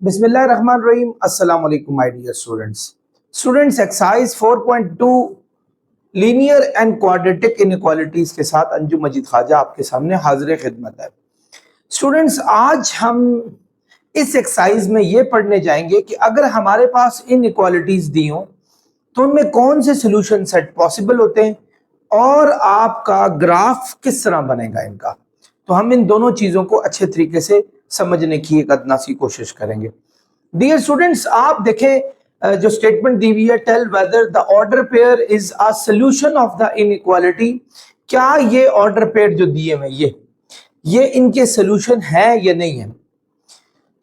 बिस्मिल्लाहिर्रहमानिर्रहीम। अस्सलाम वालेकुम my dear students exercise 4.2 linear and quadratic inequalities के साथ अंजुम मजीद ख्वाजा आपके सामने हाजिर खिदमत है। स्टूडेंट्स, आज हम इस एक्सरसाइज में ये पढ़ने जाएंगे कि अगर हमारे पास इनइक्वालिटीज दी हों तो उनमें कौन से सोल्यूशन सेट पॉसिबल होते हैं और आपका ग्राफ किस तरह बनेगा इनका। तो हम इन दोनों चीजों को अच्छे तरीके से समझने की एक अदना सी कोशिश करेंगे। डियर स्टूडेंट्स, आप देखें जो स्टेटमेंट दी हुई है, tell whether the order pair is a solution of the inequality. क्या ये ऑर्डर पेयर जो दिए हुए ये इनके सोल्यूशन है या नहीं है।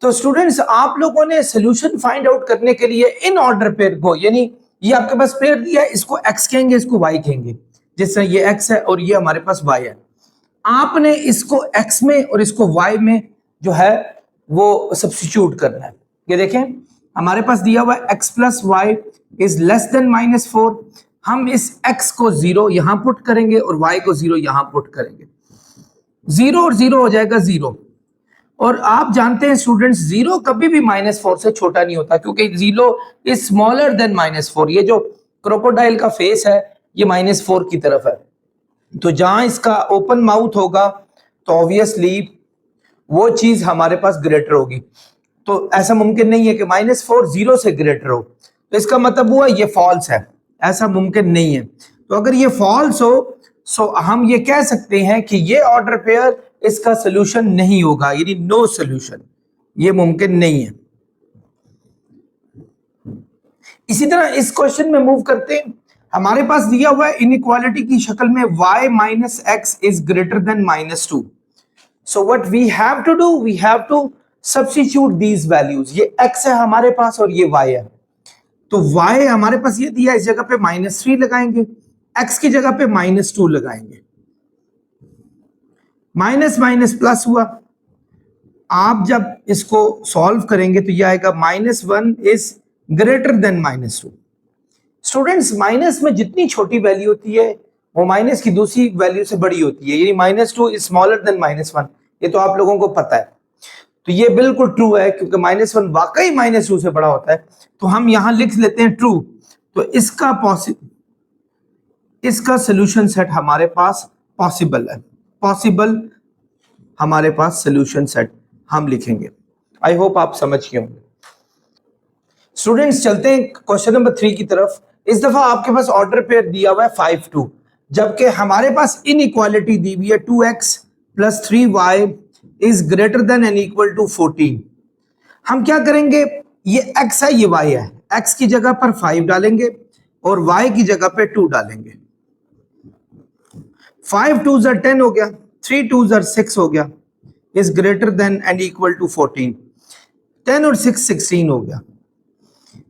तो स्टूडेंट्स, आप लोगों ने सोल्यूशन फाइंड आउट करने के लिए इन ऑर्डर पेयर को, यानी ये आपके पास पेयर दिया है, इसको एक्स कहेंगे, इसको वाई कहेंगे। जिस तरह ये एक्स है और ये हमारे पास वाई है, आपने इसको एक्स में और इसको वाई में जो है वो सब्स्टिट्यूट करना है। ये देखें, हमारे पास दिया हुआ है x plus y is less than -4। हम इस एक्स को 0 यहां पुट करेंगे और वाई को 0 यहां पुट करेंगे। 0 और 0 हो जाएगा 0। और आप जानते हैं स्टूडेंट्स, 0 कभी भी -4 से छोटा नहीं होता, क्योंकि 0 इज स्मॉलर देन -4। ये जो क्रोकोडाइल का फेस है ये -4 की तरफ है, तो जहां इसका ओपन माउथ होगा तो ऑब्वियसली वो चीज हमारे पास ग्रेटर होगी। तो ऐसा मुमकिन नहीं है कि -4 0 से ग्रेटर हो, तो इसका मतलब हुआ ये फॉल्स है, ऐसा मुमकिन नहीं है। तो अगर ये फॉल्स हो सो हम ये कह सकते हैं कि ये ऑर्डर पेयर इसका सोल्यूशन नहीं होगा, यानी नो सोल्यूशन, ये मुमकिन नहीं है। इसी तरह इस क्वेश्चन में मूव करते हैं। हमारे पास दिया हुआ है इनइक्वालिटी की शक्ल में y minus x is greater than -2। So what we have to do, we have to substitute these values. ये x है हमारे पास और ये y है, तो y हमारे पास ये दिया, इस जगह पे -3 लगाएंगे, x की जगह पे -2 लगाएंगे, माइनस माइनस प्लस हुआ। आप जब इसको सॉल्व करेंगे तो ये आएगा -1 is greater than -2। Students, minus में जितनी छोटी वैल्यू होती है वो माइनस की दूसरी वैल्यू से बड़ी होती है, यानी -2 इज स्मॉलर देन -1। ये तो आप लोगों को पता है, तो ये बिल्कुल ट्रू है, क्योंकि -1 वाकई -2 से बड़ा होता है। तो हम यहां लिख लेते हैं ट्रू। तो इसका सोल्यूशन सेट हमारे पास पॉसिबल है, पॉसिबल हमारे पास सोल्यूशन सेट हम लिखेंगे। आई होप आप समझ गए होंगे। स्टूडेंट्स, चलते हैं क्वेश्चन नंबर 3 की तरफ। इस दफा आपके पास ऑर्डर पेयर दिया हुआ है 5 2, जबकि हमारे पास इनइक्वालिटी दी हुई है 2x plus 3y is greater than and equal to 14। हम क्या करेंगे, ये x है ये y है, x की जगह पर 5 डालेंगे और y की जगह पे 2 डालेंगे। 5 2 10 हो गया, 3 2 6 हो गया, is greater than and equal to 14। 10 और 6 16 हो गया।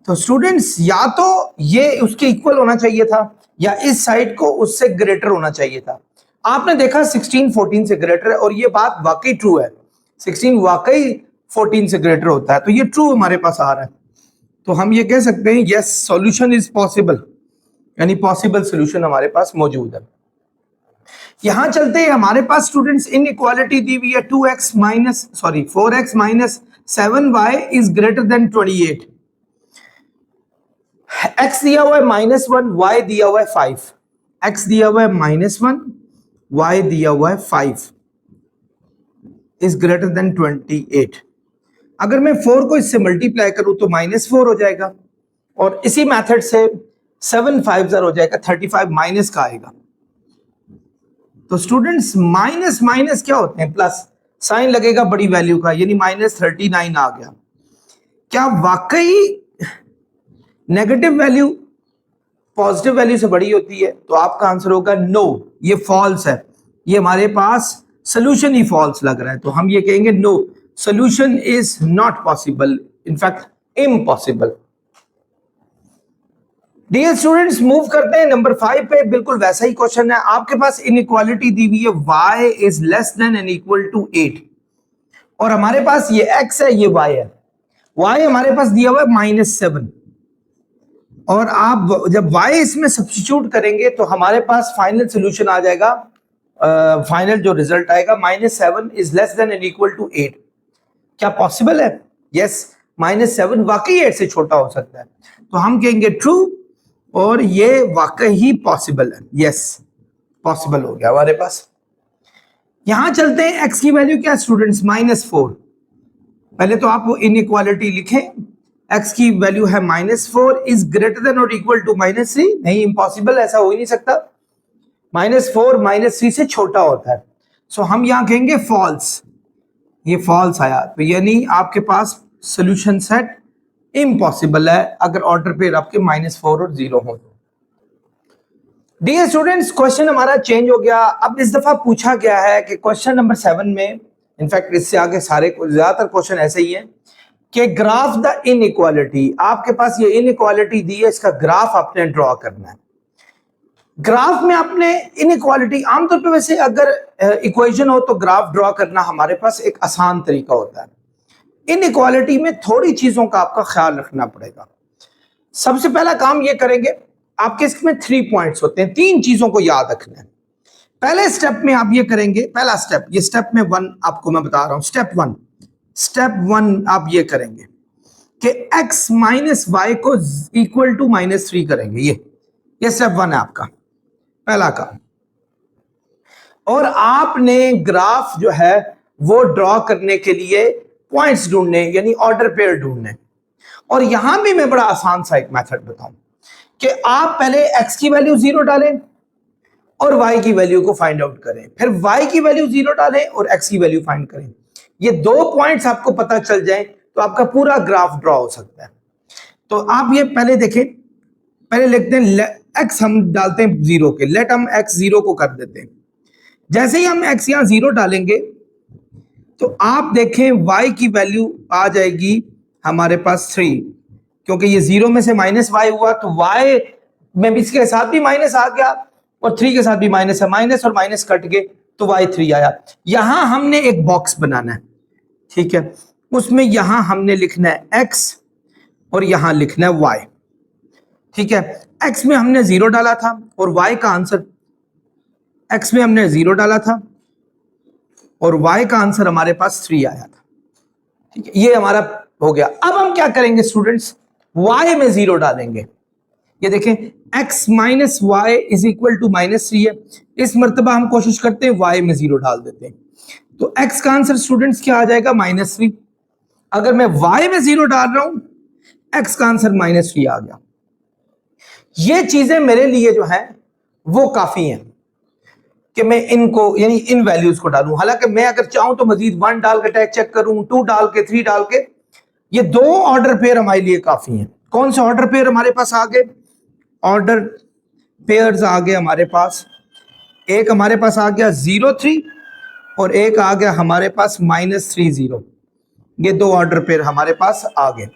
तो स्टूडेंट्स, या तो ये उसके इक्वल होना चाहिए था या इस साइड को उससे ग्रेटर होना चाहिए था। आपने देखा 16 14 से ग्रेटर है, और ये बात वाकई ट्रू है, 16 वाकई 14 से ग्रेटर होता है, तो ये ट्रू हमारे पास आ रहा है। तो हम ये कह सकते हैं यस, सॉल्यूशन इज पॉसिबल, यानी पॉसिबल सॉल्यूशन हमारे पास मौजूद है। यहां चलते हैं, हमारे पास स्टूडेंट्स इनइक्वालिटी दी हुई है 4x minus 7y is greater then 28। x दिया हुआ है -1, y दिया हुआ है 5। x दिया हुआ है -1, y दिया हुआ है 5 इज ग्रेटर देन 28। अगर मैं 4 को इससे मल्टीप्लाई करूं तो -4 हो जाएगा, और इसी मेथड से 7 5 हो जाएगा, 35 माइनस का आएगा। तो स्टूडेंट्स, माइनस माइनस क्या होते हैं, प्लस साइन लगेगा बड़ी वैल्यू का, यानी -39 आ गया। क्या वाकई नेगेटिव वैल्यू पॉजिटिव वैल्यू से बड़ी होती है? तो आपका आंसर होगा नो, ये फॉल्स है, ये हमारे पास सोल्यूशन ही फॉल्स लग रहा है। तो हम ये कहेंगे no, solution is not possible, in fact impossible. Dear students, move करते हैं नंबर 5 पे। बिल्कुल वैसा ही क्वेश्चन है, आपके पास इनइक्वालिटी दी हुई है y is less than and equal to 8, और हमारे पास ये x है ये y है। y हमारे पास दिया हुआ है -7, और आप जब y इसमें सब्स्टिट्यूट करेंगे तो हमारे पास फाइनल सोल्यूशन आ जाएगा, फाइनल जो रिजल्ट आएगा -7 is less than and equal to 8। क्या पॉसिबल है? यस, -7 वाकई 8 से छोटा हो सकता है, तो हम कहेंगे ट्रू, और ये वाकई ही पॉसिबल है। यस, पॉसिबल हो गया हमारे पास। यहां चलते हैं, x की वैल्यू क्या है स्टूडेंट्स? -4। पहले तो आप इनइक्वालिटी लिखें, x की वैल्यू है -4 इज ग्रेटर देन और इक्वल टू -3। नहीं, इम्पॉसिबल, ऐसा हो ही नहीं सकता। -4 -3 से छोटा होता है, सो हम यहां कहेंगे फॉल्स। ये फॉल्स आया, तो यानी आपके पास सोल्यूशन सेट इम्पॉसिबल है अगर ऑर्डर पेयर आपके -4 और 0 हो। डियर स्टूडेंट्स, क्वेश्चन हमारा चेंज हो गया। अब इस दफा पूछा गया है कि क्वेश्चन नंबर 7 में, इनफैक्ट इससे आगे सारे ज्यादातर क्वेश्चन ऐसे ही हैं कि ग्राफ द इनइक्वालिटी। आपके पास ये इनइक्वालिटी दी है, इसका ग्राफ आपने ड्रॉ करना है। ग्राफ में आपने इनइक्वालिटी, आमतौर पे वैसे अगर इक्वेशन हो तो ग्राफ ड्रॉ करना हमारे पास एक आसान तरीका होता है। इनइक्वालिटी में थोड़ी चीजों का आपका ख्याल रखना पड़ेगा। सबसे पहला काम ये करेंगे, आपके इसमें 3 पॉइंट्स होते हैं, 3 चीजों को याद रखना है। पहले स्टेप में आप ये करेंगे, पहला स्टेप, ये स्टेप में 1 आपको मैं बता रहा हूं, स्टेप 1 आप ये करेंगे कि x माइनस वाई को इक्वल टू -3 करेंगे। ये स्टेप 1 है आपका पहला काम। और आपने ग्राफ जो है वो ड्रॉ करने के लिए पॉइंट्स ढूंढने, यानी ऑर्डर पेयर ढूंढने। और यहां भी मैं बड़ा आसान सा एक मेथड बताऊं कि आप पहले x की वैल्यू 0 डालें और y की वैल्यू को फाइंड आउट करें, फिर y की वैल्यू 0 डालें और x की वैल्यू फाइंड करें। ये 2 पॉइंट्स आपको पता चल जाए तो आपका पूरा ग्राफ ड्रॉ हो सकता है। तो आप ये पहले देखें, पहले लिखते हैं x हम डालते हैं 0 के, लेट हम x 0 को कर देते हैं। जैसे ही हम x यहां 0 डालेंगे तो आप देखें y की वैल्यू आ जाएगी हमारे पास 3, क्योंकि ये 0 में से -y हुआ तो y में भी इसके साथ भी माइनस आ गया और 3 के साथ भी माइनस है, माइनस और माइनस कट गए तो y3 आया। यहां हमने एक बॉक्स बनाना है, ठीक है, उसमें यहां हमने लिखना है x और यहां लिखना है y, ठीक है। x में हमने 0 डाला था और y का आंसर, x में हमने 0 डाला था और y का आंसर हमारे पास 3 आया था, ठीक है। ये हमारा हो गया। अब हम क्या करेंगे स्टूडेंट्स, y में 0 डालेंगे। ये देखें x minus y is equal to -3 है, इस मर्तबा हम कोशिश करते हैं y में 0 डाल देते हैं, तो x का आंसर स्टूडेंट्स क्या आ जाएगा? -3। अगर मैं y में 0 डाल रहा हूं, x का आंसर -3 आ गया। ये चीजें मेरे लिए जो है वो काफी हैं कि मैं इनको, यानी इन वैल्यूज को डालूं। हालांकि मैं अगर चाहूं तो मजीद 1 डाल के टैग चेक करूं, 2 डाल के, 3 डाल के, ये 2 ऑर्डर पेयर हमारे लिए काफी हैं। कौन से ऑर्डर पेयर हमारे पास आ गए? ऑर्डर पेयर्स आ गए हमारे पास, एक हमारे पास आ गया 0-3 और एक आ गया हमारे पास -3-0। ये 2 ऑर्डर पेयर हमारे पास आ गए।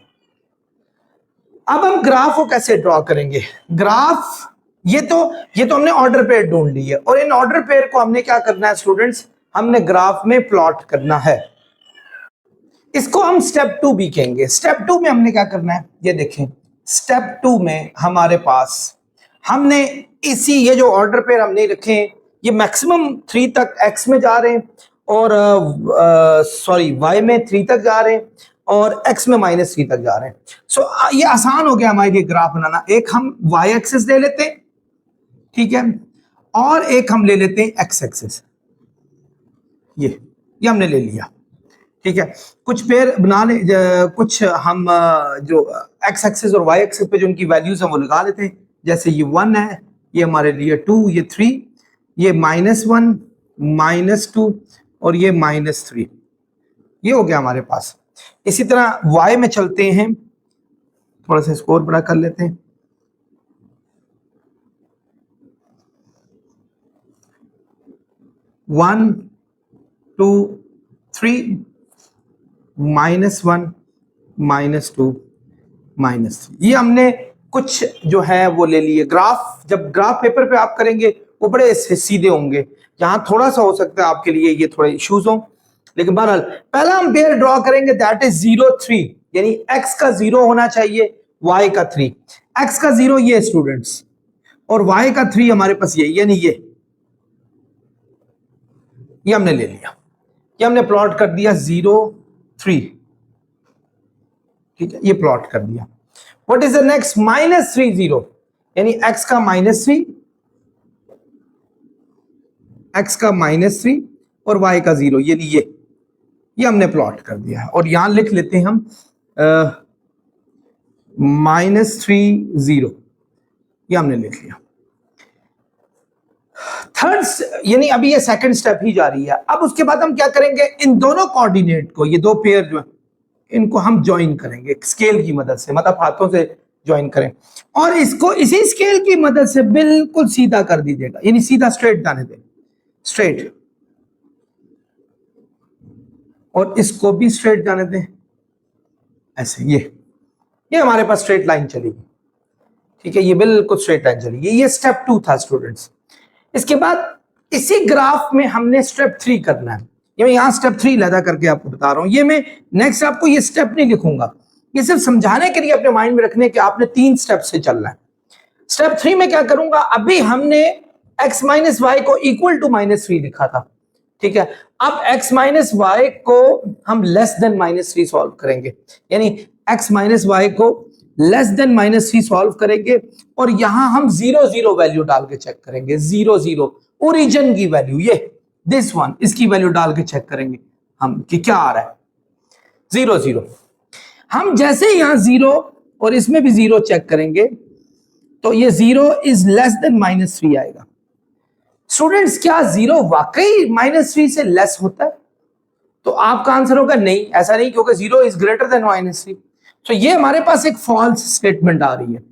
अब हम ग्राफ को कैसे ड्रॉ करेंगे? ग्राफ, ये तो हमने ऑर्डर पेयर ढूंढ ली है और इन ऑर्डर पेयर को हमने क्या करना है स्टूडेंट्स, हमने ग्राफ में प्लॉट करना है। इसको हम स्टेप 2 भी कहेंगे। स्टेप 2 में हमने क्या करना है, ये देखें, स्टेप 2 में हमारे पास हमने ये जो ऑर्डर पेयर हमने रखे हैं, ये मैक्सिमम 3 तक x में जा रहे हैं और y में 3 तक जा रहे हैं और x में -3 तक जा रहे हैं। सो ये आसान हो गया हमारे लिए ग्राफ बनाना। एक हम y एक्सिस ले लेते हैं, ठीक है, और एक हम ले लेते हैं x एक्सिस। ये हमने ले लिया, ठीक है। कुछ पेयर बना ले, कुछ हम जो x एक्सिस और y एक्सिस पे जो उनकी वैल्यूज हैं वो लगा लेते हैं। जैसे ये 1 है, ये हमारे लिए 2, ये 3, ये -1, -2 और ये -3। ये हो गया हमारे पास। इसी तरह y में चलते हैं, थोड़ा सा स्कोर बड़ा कर लेते हैं। -1, 2, 3, -1, -2, -3। ये हमने कुछ जो है वो ले लिए। ग्राफ, जब ग्राफ पेपर पे आप करेंगे वो बड़े सीधे होंगे, यहाँ थोड़ा सा हो सकता है आपके लिए ये थोड़े इश्यूज हों, लेकिन बहरहाल पहला हम पेयर ड्रॉ करेंगे, दैट इज 0-3, यानी x का 0 होना चाहिए, y का 3। x का 0 ये स्टूडेंट्स और y का 3 हमारे पास ये, यानी ये हमने ले लिया, ये हमने प्लॉट कर दिया 0-3, ठीक है, ये प्लॉट कर दिया। What is the next? -3 0, यानी x का -3, x का -3 और y का 0, यानी ये हमने प्लॉट कर दिया है। और यहां लिख लेते हैं हम -3 0, ये हमने लिख लिया। थर्ड, यानी अभी ये सेकंड स्टेप ही जारी है। अब उसके बाद हम क्या करेंगे, इन दोनों कोऑर्डिनेट को, ये दो पेयर जो है, इनको हम ज्वाइन करेंगे स्केल की मदद से, मतलब हाथों से ज्वाइन करें, और इसको इसी स्केल की मदद से बिल्कुल सीधा कर दीजिएगा, यानी सीधा स्ट्रेट जाने दें, स्ट्रेट, और इसको भी स्ट्रेट जाने दें ऐसे। ये हमारे पास स्ट्रेट लाइन चलेगी, ठीक है, ये बिल्कुल स्ट्रेट लाइन चलेगी। ये स्टेप 2 था स्टूडेंट्स। इसके बाद इसी ग्राफ में हमने स्टेप 3 करना है। ये मैं यहां स्टेप 3 लगा करके आपको बता रहा हूं। ये मैं नेक्स्ट आपको ये स्टेप नहीं लिखूंगा, ये सिर्फ समझाने के लिए अपने माइंड में रखने के आपने 3 स्टेप से चलना है। स्टेप 3 में क्या करूंगा, अभी हमने x माइनस वाई को इक्वल टू -3 लिखा था, ठीक है। अब x माइनस वाई को हम लेस देन -3 सॉल्व करेंगे, यानी x माइनस वाई को लेस देन -3 सॉल्व करेंगे, और यहां हम 0 0 वैल्यू डाल के चेक करेंगे। 0 0 ओरिजिन की वैल्यू, ये दिस वन, इसकी वैल्यू डाल के चेक करेंगे हम कि क्या आ रहा है। 0 0, हम जैसे यहां 0 और इसमें भी 0 चेक करेंगे तो ये 0 इज लेस देन -3 आएगा। स्टूडेंट्स, क्या 0 वाकई -3 से लेस होता है? तो आपका आंसर होगा नहीं, ऐसा नहीं, क्योंकि 0 इज ग्रेटर देन -3। तो ये हमारे पास एक फॉल्स स्टेटमेंट आ रही है,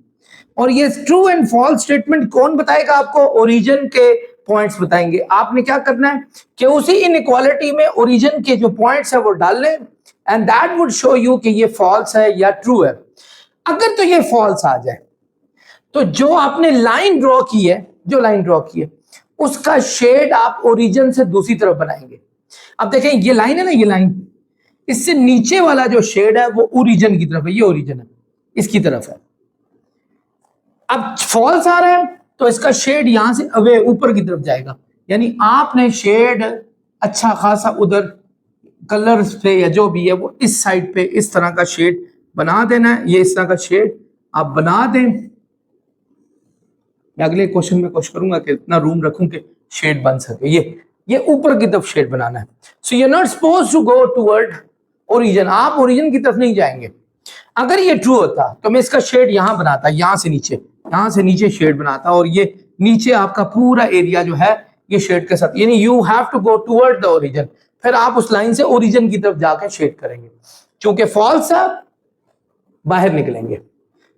और ये ट्रू एंड फॉल्स स्टेटमेंट कौन बताएगा आपको? ओरिजिन के पॉइंट्स बताएंगे। आपने क्या करना है कि उसी इनइक्वालिटी में ओरिजिन के जो पॉइंट्स है वो डाल लें, and that would show you कि ये फॉल्स है या ट्रू है। अगर तो ये फॉल्स आ जाए तो जो आपने लाइन ड्रॉ की है, जो लाइन ड्रॉ की है उसका शेड आप ओरिजिन से दूसरी तरफ बनाएंगे। अब देखें, ये लाइन है ना, ये लाइन, इससे नीचे वाला जो शेड है वो ओरिजिन की तरफ है, ये ओरिजिन है, इसकी तरफ है। अब फॉल्स आ रहा है तो इसका शेड यहां से अवे ऊपर की तरफ जाएगा, यानी आपने शेड अच्छा खासा उधर कलर पे या जो भी है वो इस साइड पे इस तरह का शेड बना देना है। ये इस तरह का शेड आप बना दें। मैं अगले क्वेश्चन में कोशिश करूंगा कि इतना रूम रखूं कि शेड बन सके। ये ऊपर की तरफ शेड बनाना है। So you are not suppose to go toward origin, आप ओरिजिन की तरफ नहीं जाएंगे। अगर ये ट्रू होता तो मैं इसका शेड यहां बनाता, यहां से नीचे शेड बनाता, और ये नीचे आपका पूरा एरिया जो है ये शेड के साथ, यानी you have to go toward the origin, फिर आप उस लाइन से ओरिजिन की तरफ जाकर शेड करेंगे। क्योंकि फॉल्स है, बाहर निकलेंगे।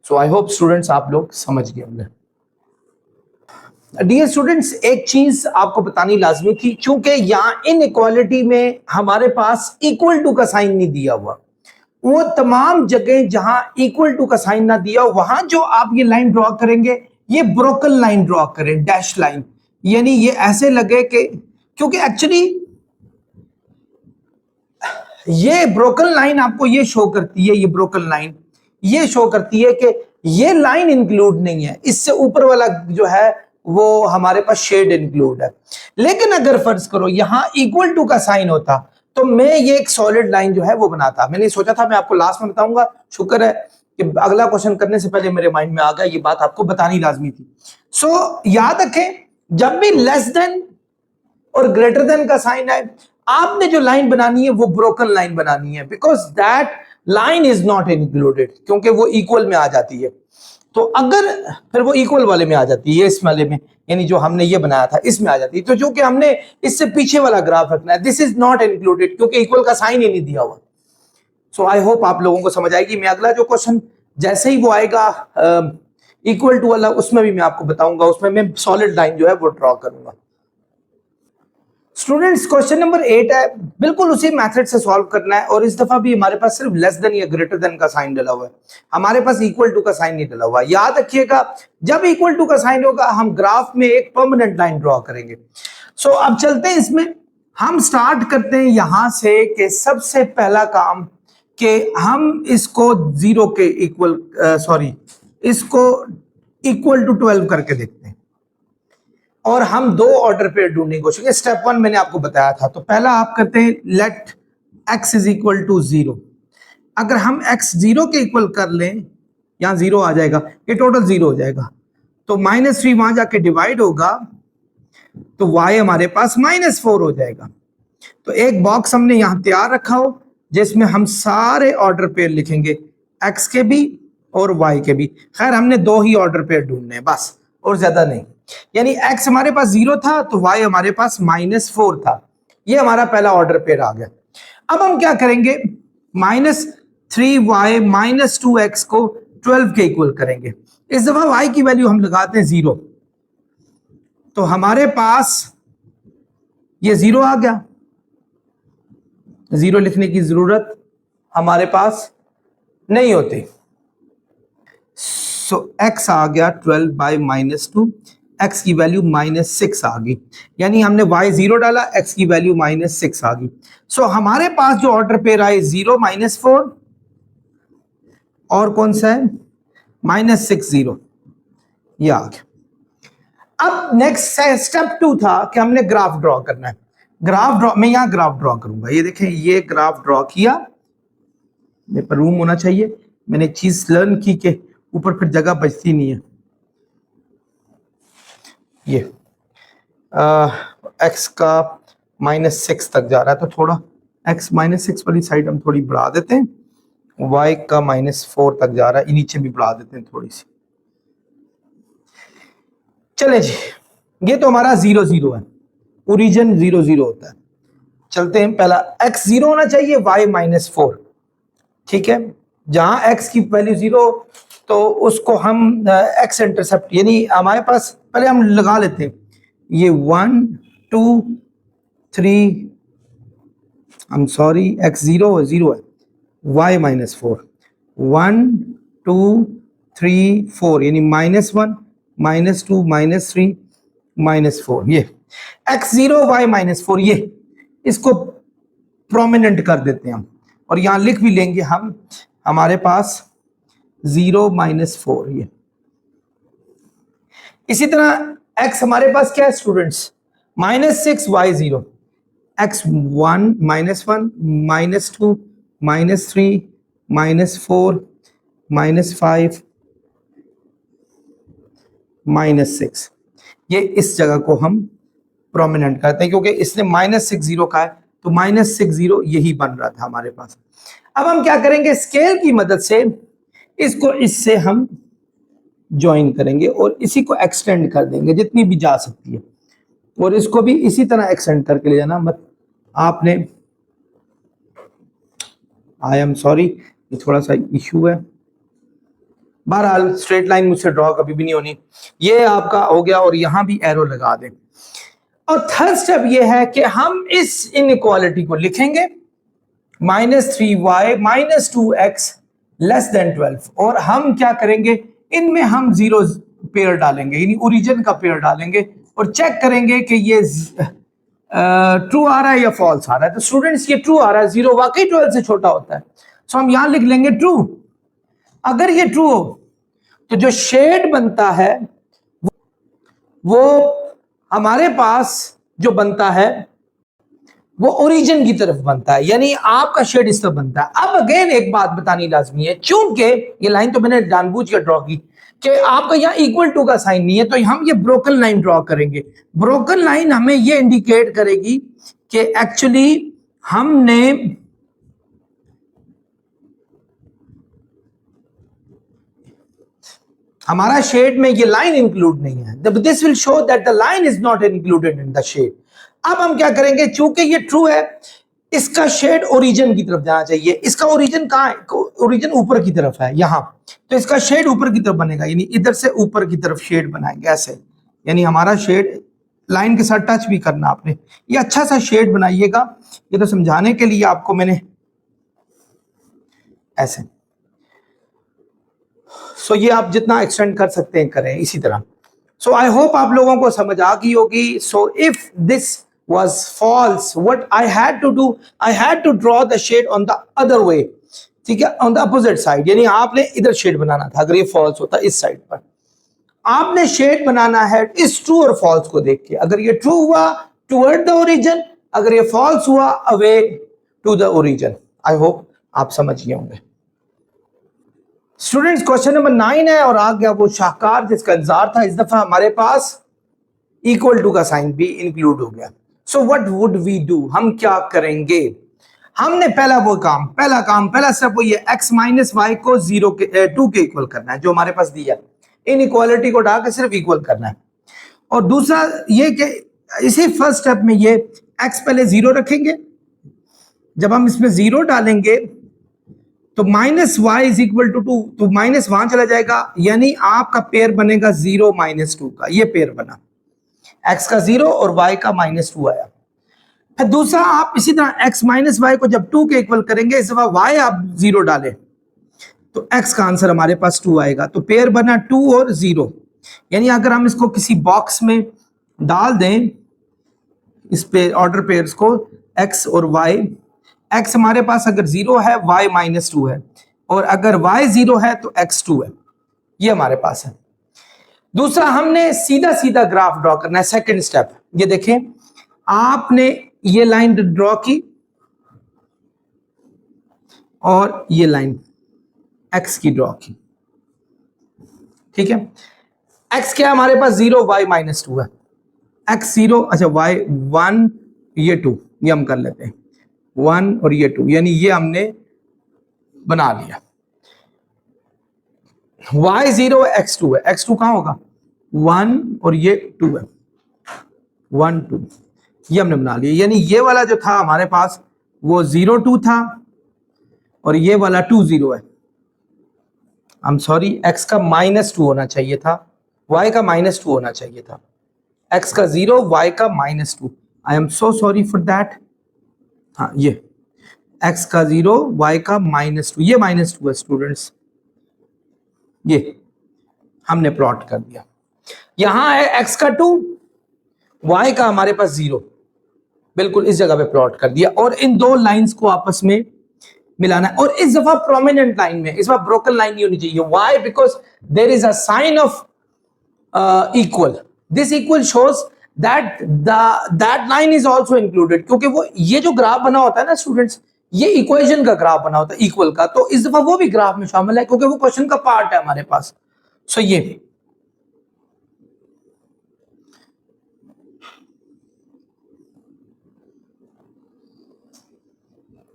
सो आई होप स्टूडेंट्स आप लोग समझ गए होंगे। डियर स्टूडेंट्स, एक चीज आपको बतानी लाजमी थी, क्योंकि यहां इनइक्वालिटी में हमारे पास इक्वल टू का साइन नहीं दिया हुआ। वो तमाम जगह जहां इक्वल टू का साइन ना दिया, वहां जो आप ये लाइन ड्रॉ करेंगे, ये ब्रोकन लाइन ड्रॉ करें, डैश लाइन, यानी ये ऐसे लगे कि, क्योंकि एक्चुअली ये ब्रोकन लाइन आपको ये शो करती है, ये ब्रोकन लाइन ये शो करती है कि ये लाइन इंक्लूड नहीं है, इससे ऊपर वाला जो है वो हमारे पास शेड इंक्लूड है। लेकिन अगर फर्ज करो यहां इक्वल टू का साइन होता तो मैं ये एक सॉलिड लाइन जो है वो बनाता। मैंने सोचा था मैं आपको लास्ट में बताऊंगा, शुक्र है कि अगला क्वेश्चन करने से पहले मेरे माइंड में आ गया, ये बात आपको बतानी लाजमी थी। सो याद रखें, जब भी लेस देन और ग्रेटर देन का साइन है, आपने जो लाइन बनानी है वो ब्रोकन लाइन बनानी है, because that line is not included, क्योंकि वो इक्वल में आ जाती है। तो अगर फिर वो इक्वल वाले में आ जाती है, इस वाले में, यानी जो हमने ये बनाया था इसमें आ जाती है। तो जो कि हमने इससे पीछे वाला ग्राफ रखना है, दिस इज नॉट इंक्लूडेड, क्योंकि इक्वल का साइन ही नहीं दिया हुआ। सो आई होप आप लोगों को समझ आएगी। मैं अगला जो क्वेश्चन जैसे ही वो आएगा इक्वल टू वाला, उसमें भी मैं आपको बताऊंगा, उसमें मैं सॉलिड लाइन जो है वो ड्रॉ करूंगा। स्टूडेंट्स, क्वेश्चन नंबर 8 है, बिल्कुल उसी मेथड से सॉल्व करना है, और इस दफा भी हमारे पास सिर्फ लेस देन या ग्रेटर देन का साइन डला हुआ है, हमारे पास इक्वल टू का साइन नहीं डला हुआ। याद रखिएगा, जब इक्वल टू का साइन होगा हम ग्राफ में एक परमानेंट लाइन ड्रॉ करेंगे। सो अब चलते हैं इसमें, हम स्टार्ट करते हैं यहां से कि सबसे पहला काम कि हम इसको 0 के इक्वल, इसको इक्वल टू 12 करके देखते हैं, और हम दो ऑर्डर पे ढूंढने की कोशिश करेंगे। स्टेप 1 मैंने आपको बताया था। तो पहला आप करते हैं let x is equal to 0। अगर हम x 0 के इक्वल कर लें, यहां 0 आ जाएगा, ये टोटल 0 हो जाएगा, तो -3 वहां जाके डिवाइड होगा, तो y हमारे पास -4 हो जाएगा। तो एक बॉक्स हमने यहां तैयार रखा हो जिसमें हम सारे ऑर्डर पेयर लिखेंगे, x के भी और y के भी। खैर हमने 2 ही ऑर्डर पेयर ढूंढने हैं बस, और ज्यादा नहीं। यानी x हमारे पास 0 था तो y हमारे पास -4 था। ये हमारा पहला ऑर्डर पेयर आ गया। अब हम क्या करेंगे, -3y -2x को 12 के इक्वल करेंगे। इस दफा y की वैल्यू हम लगाते हैं 0, तो हमारे पास ये 0 आ गया। 0 लिखने की जरूरत हमारे पास नहीं होती। सो x आ गया 12 बाई -2, x की वैल्यू -6 आ गई, यानी हमने y 0 डाला, x की वैल्यू -6 आ गई। सो हमारे पास जो ऑर्डर पेयर आए 0 -4 और कौन सा है -6 0, ये आ गया। अब नेक्स्ट स्टेप 2 था कि हमने ग्राफ ड्रॉ करना है। ग्राफ ड्रॉ, मैं यहां ग्राफ ड्रॉ करूंगा, ये देखें, ये ग्राफ ड्रॉ किया, मेरे पर रूम होना चाहिए। मैंने एक चीज लर्न की कि ऊपर फिर जगह बचती नहीं है। ये x का -6 तक जा रहा है, तो थोड़ा x -6 वाली साइड हम थोड़ी बढ़ा देते हैं, y का -4 तक जा रहा है, नीचे भी बढ़ा देते हैं थोड़ी सी। चले जी, ये तो हमारा 0 0 है, ओरिजिन 0 0 होता है। चलते हैं, पहला x 0 होना चाहिए, y -4, ठीक है। जहां x की वैल्यू 0 तो उसको हम x इंटरसेप्ट, यानी हमारे पास पहले हम लगा लेते हैं, ये 1 2 3, आई एम सॉरी, x 0 है, y -4, 1 2 3 4, यानी -1 -2 -3 -4, ये x 0 y -4, ये इसको प्रोमिनेंट कर देते हैं हम, और यहां लिख भी लेंगे हम, हमारे पास 0 -4, ये। इसी तरह x हमारे पास क्या है स्टूडेंट्स, -6 y 0, x 1 -1 -2 -3 -4 -5 -6, ये इस जगह को हम प्रोमिनेंट करते हैं क्योंकि इसने -6 0 का है, तो -6 0 यही बन रहा था हमारे पास। अब हम क्या करेंगे, स्केल की मदद से इसको इससे हम ज्वाइन करेंगे और इसी को एक्सटेंड कर देंगे जितनी भी जा सकती है, और इसको भी इसी तरह एक्सटेंड करके ले जाना मत आपने। आई एम सॉरी, ये थोड़ा सा इशू है। बहरहाल स्ट्रेट लाइन मुझसे ड्रॉ कभी भी नहीं होनी, ये आपका हो गया, और यहां भी एरो लगा दें। और थर्ड स्टेप ये है कि हम इस इनइक्वालिटी को लिखेंगे -3y -2x < 12, और हम क्या करेंगे, इनमें हम 0 पेयर डालेंगे, यानी ओरिजिन का पेयर डालेंगे, और चेक करेंगे कि ये ट्रू आ रहा है या फॉल्स आ रहा है। तो स्टूडेंट्स ये ट्रू आ रहा है, 0 वाकई 12 से छोटा होता है, सो हम यहां लिख लेंगे ट्रू। अगर ये ट्रू हो तो जो शेड बनता है वो हमारे पास जो बनता है वो ओरिजिन की तरफ बनता है, यानी आपका शेड इस तरफ बनता है। अब अगेन एक बात बतानी लाजमी है, चूंकि ये लाइन तो मैंने जानबूझ के ड्रॉ की कि आपका यहाँ इक्वल टू का साइन नहीं है, तो हम ये ब्रोकन लाइन ड्रॉ करेंगे। ब्रोकन लाइन हमें ये इंडिकेट करेगी कि एक्चुअली हमने हमारा शेड में ये लाइन इंक्लूड नहीं है, this will show that the line is not included in the shade. अब हम क्या करेंगे, चूंकि ये ट्रू है, इसका शेड ओरिजिन की तरफ जाना चाहिए। इसका ओरिजिन कहां है, ओरिजिन ऊपर की तरफ है यहां, तो इसका शेड ऊपर की तरफ बनेगा, यानी इधर से ऊपर की तरफ शेड बनाएंगे ऐसे, यानी हमारा शेड लाइन के साथ टच भी करना आपने। ये अच्छा सा शेड बनाइएगा, ये तो समझाने के लिए आपको मैंने ऐसे। सो ये आप जितना एक्सटेंड कर सकते हैं करें इसी तरह। सो आई होप आप लोगों को समझ आ गई होगी। So if this was false, what I had to do, I had to draw the shade on the other way, ठीक है, on the opposite side, यानी आपने इधर शेड बनाना था। अगर ये फॉल्स होता इस साइड पर, आपने शेड बनाना है इस ट्रू और फॉल्स को देख के। अगर ये ट्रू हुआ टुवर्ड द ओरिजिन, अगर ये फॉल्स हुआ away to the origin. I hope आप समझ गए होंगे। स्टूडेंट्स क्वेश्चन नंबर 9 है और आ गया वो शाहकार जिसका इंतजार था। इस दफा हमारे पास इक्वल टू का साइन भी इंक्लूड हो गया। So what would we do, हम क्या करेंगे? हमने पहला स्टेप वो ये x माइनस वाई को 2 के इक्वल करना है, जो हमारे पास दिया है। इन इक्वालिटी को उठा के सिर्फ इक्वल करना है। और दूसरा ये कि इसी फर्स्ट स्टेप में ये x पहले 0 रखेंगे। जब हम इसमें 0 डालेंगे तो minus y is equal to 2, तो माइनस वहां चला जाएगा, यानी आपका पेयर बनेगा 0 माइनस 2 का। ये पेयर बना, x का 0 और y का -2 आया। फिर दूसरा आप इसी तरह x माइनस वाई को जब 2 के इक्वल करेंगे, इस दफा y आप 0 डालें तो x का आंसर हमारे पास 2 आएगा। तो पेयर बना 2 और 0, यानी अगर हम इसको किसी बॉक्स में डाल दें, इस पे ऑर्डर पेयर्स को x और y, x हमारे पास अगर 0 है y -2 है, और अगर y 0 है तो x 2 है। ये हमारे पास है। दूसरा हमने सीधा सीधा ग्राफ ड्रॉ करना है। सेकंड स्टेप ये देखें, आपने ये लाइन ड्रॉ की और ये लाइन x की ड्रॉ की, ठीक है। x क्या है हमारे पास 0, y -2 है। x 0, अच्छा y 1, ये 2, ये हम कर लेते हैं 1 और ये 2, यानी ये हमने बना लिया। y 0 है, x 2 है। x 2 कहां होगा? 1 और ये 2 है, 1 2, ये हमने बना लिया। यानी ये वाला जो था हमारे पास वो 0 2 था और ये वाला 2 0 है। आई एम सॉरी, x का -2 होना चाहिए था, y का -2 होना चाहिए था। x का 0, y का -2। I am so sorry for that. हाँ, ये x का 0, y का -2, ये -2 है स्टूडेंट्स। ये हमने प्लॉट कर दिया। यहां है x का 2, y का हमारे पास 0, बिल्कुल इस जगह पे प्लॉट कर दिया। और इन दो लाइंस को आपस में मिलाना है। और इस दफा प्रोमिनेंट लाइन में, इस बार ब्रोकन लाइन नहीं होनी चाहिए। Why? Because there is a sign of equal. This equal shows that that line is also included, क्योंकि वो ये जो ग्राफ बना होता है ना स्टूडेंट्स, ये इक्वेशन का ग्राफ बना होता है इक्वल का, तो इस दफा वो भी ग्राफ में शामिल है क्योंकि वो क्वेश्चन का पार्ट है हमारे पास। सो ये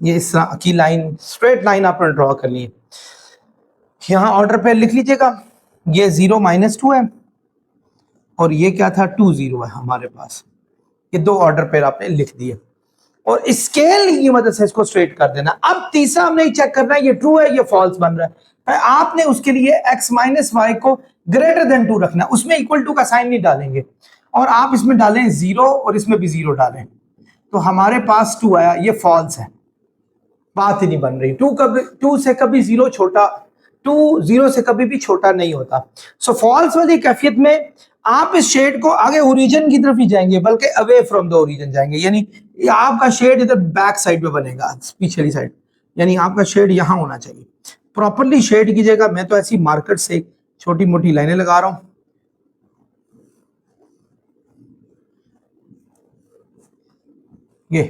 इस तरह की लाइन, स्ट्रेट लाइन आपने ड्रॉ करनी है। यहां ऑर्डर पे लिख लीजिएगा, ये 0 -2 है और ये क्या था 2 0 है हमारे पास। ये दो ऑर्डर पेयर आपने लिख दिए और स्केल की मदद से इसको स्ट्रेट कर देना। अब तीसरा हमने चेक करना है ये ट्रू है ये फॉल्स बन रहा है। आपने उसके लिए x माइनस वाई को ग्रेटर देन 2 रखना है, उसमें इक्वल टू का साइन नहीं डालेंगे और आप इसमें डालें 0 और इसमें भी 0 डालें, तो हमारे पास 2 आया। ये फॉल्स है, बात ही नहीं बन रही। 2 से कभी 0 छोटा, 2 0 से कभी भी छोटा नहीं होता। सो फॉल्स वाली कैफियत में आप इस शेड को आगे ओरिजिन की तरफ ही जाएंगे, बल्कि अवे फ्रॉम द ओरिजिन जाएंगे, यानी आपका शेड इधर बैक साइड में बनेगा, पिछली साइड, यानी आपका शेड यहां होना चाहिए। प्रॉपरली शेड कीजिएगा। मैं तो ऐसी मार्कर से छोटी मोटी लाइनें लगा रहा हूं। ये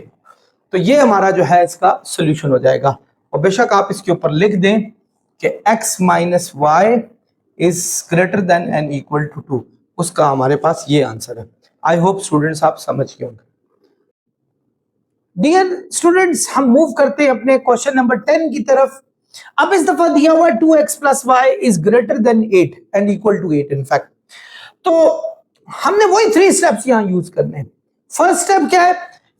तो ये हमारा जो है इसका सोल्यूशन हो जाएगा। और बेशक आप इसके ऊपर लिख दें कि x minus y is greater than and equal to 2, उसका हमारे पास ये आंसर है। आई होप स्टूडेंट्स आप समझ गए होंगे। डियर स्टूडेंट्स, हम मूव करते हैं अपने क्वेश्चन नंबर 10 की तरफ। अब इस दफा दिया हुआ 2x plus y is greater than 8 and equal to 8 in fact. तो हमने वही 3 स्टेप्स यहां यूज करने हैं। फर्स्ट स्टेप क्या है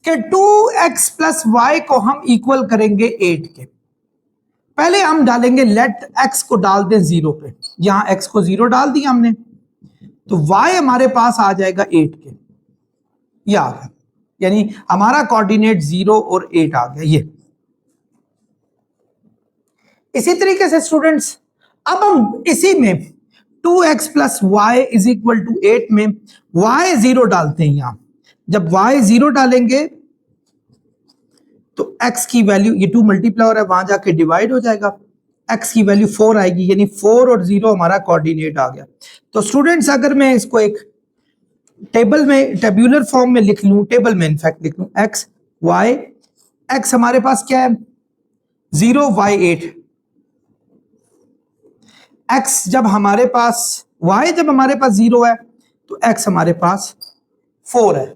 कि 2x प्लस वाई को हम इक्वल करेंगे 8 के। पहले हम डालेंगे लेट x को डाल दें 0 पे, यहां x को 0 डाल दिया हमने, तो y हमारे पास आ जाएगा 8 के। ये आ गया, यानी हमारा कोऑर्डिनेट 0 और 8 आ गया। ये इसी तरीके से स्टूडेंट्स अब हम इसी में 2x plus y is equal to 8 में y 0 डालते हैं। यहां जब y 0 डालेंगे तो x की वैल्यू, ये 2 मल्टीप्लाई है, वहां जाके डिवाइड हो जाएगा, x की वैल्यू 4 आएगी, यानी 4 और 0 हमारा कोऑर्डिनेट आ गया। तो स्टूडेंट्स अगर मैं इसको एक टेबल में, टेब्यूलर फॉर्म में लिख लूं, टेबल में इनफैक्ट लिख लूं, x y, x हमारे पास क्या है 0 y 8, x जब हमारे पास y जब हमारे पास 0 है तो x हमारे पास 4 है।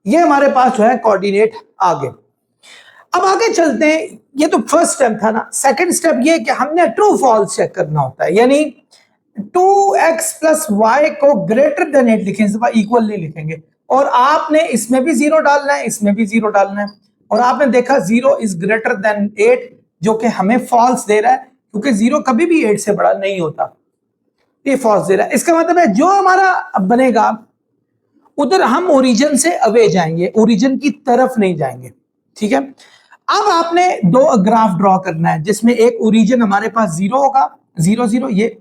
ये हमारे पास जो है कोऑर्डिनेट आ गए। अब आगे चलते हैं, ये तो फर्स्ट स्टेप था ना। सेकंड स्टेप ये कि हमने ट्रू फॉल्स चेक करना होता है, यानी 2x प्लस वाई को ग्रेटर देन 8 लिखें, इस बार इक्वल नहीं लिखेंगे। और आपने इसमें भी 0 डालना है, इसमें भी 0 डालना है। और आपने देखा 0 इज ग्रेटर देन 8, जो कि हमें फॉल्स दे रहा है, क्योंकि 0 कभी भी 8 से बड़ा नहीं होता। ये फॉल्स दे रहा है। इसका मतलब है जो हमारा बनेगा उधर हम ओरिजिन से अवे जाएंगे, ओरिजिन की तरफ नहीं जाएंगे। ठीक है, अब आपने दो ग्राफ ड्रॉ करना है जिसमें एक ओरिजिन हमारे पास 0 होगा, 0 0, ये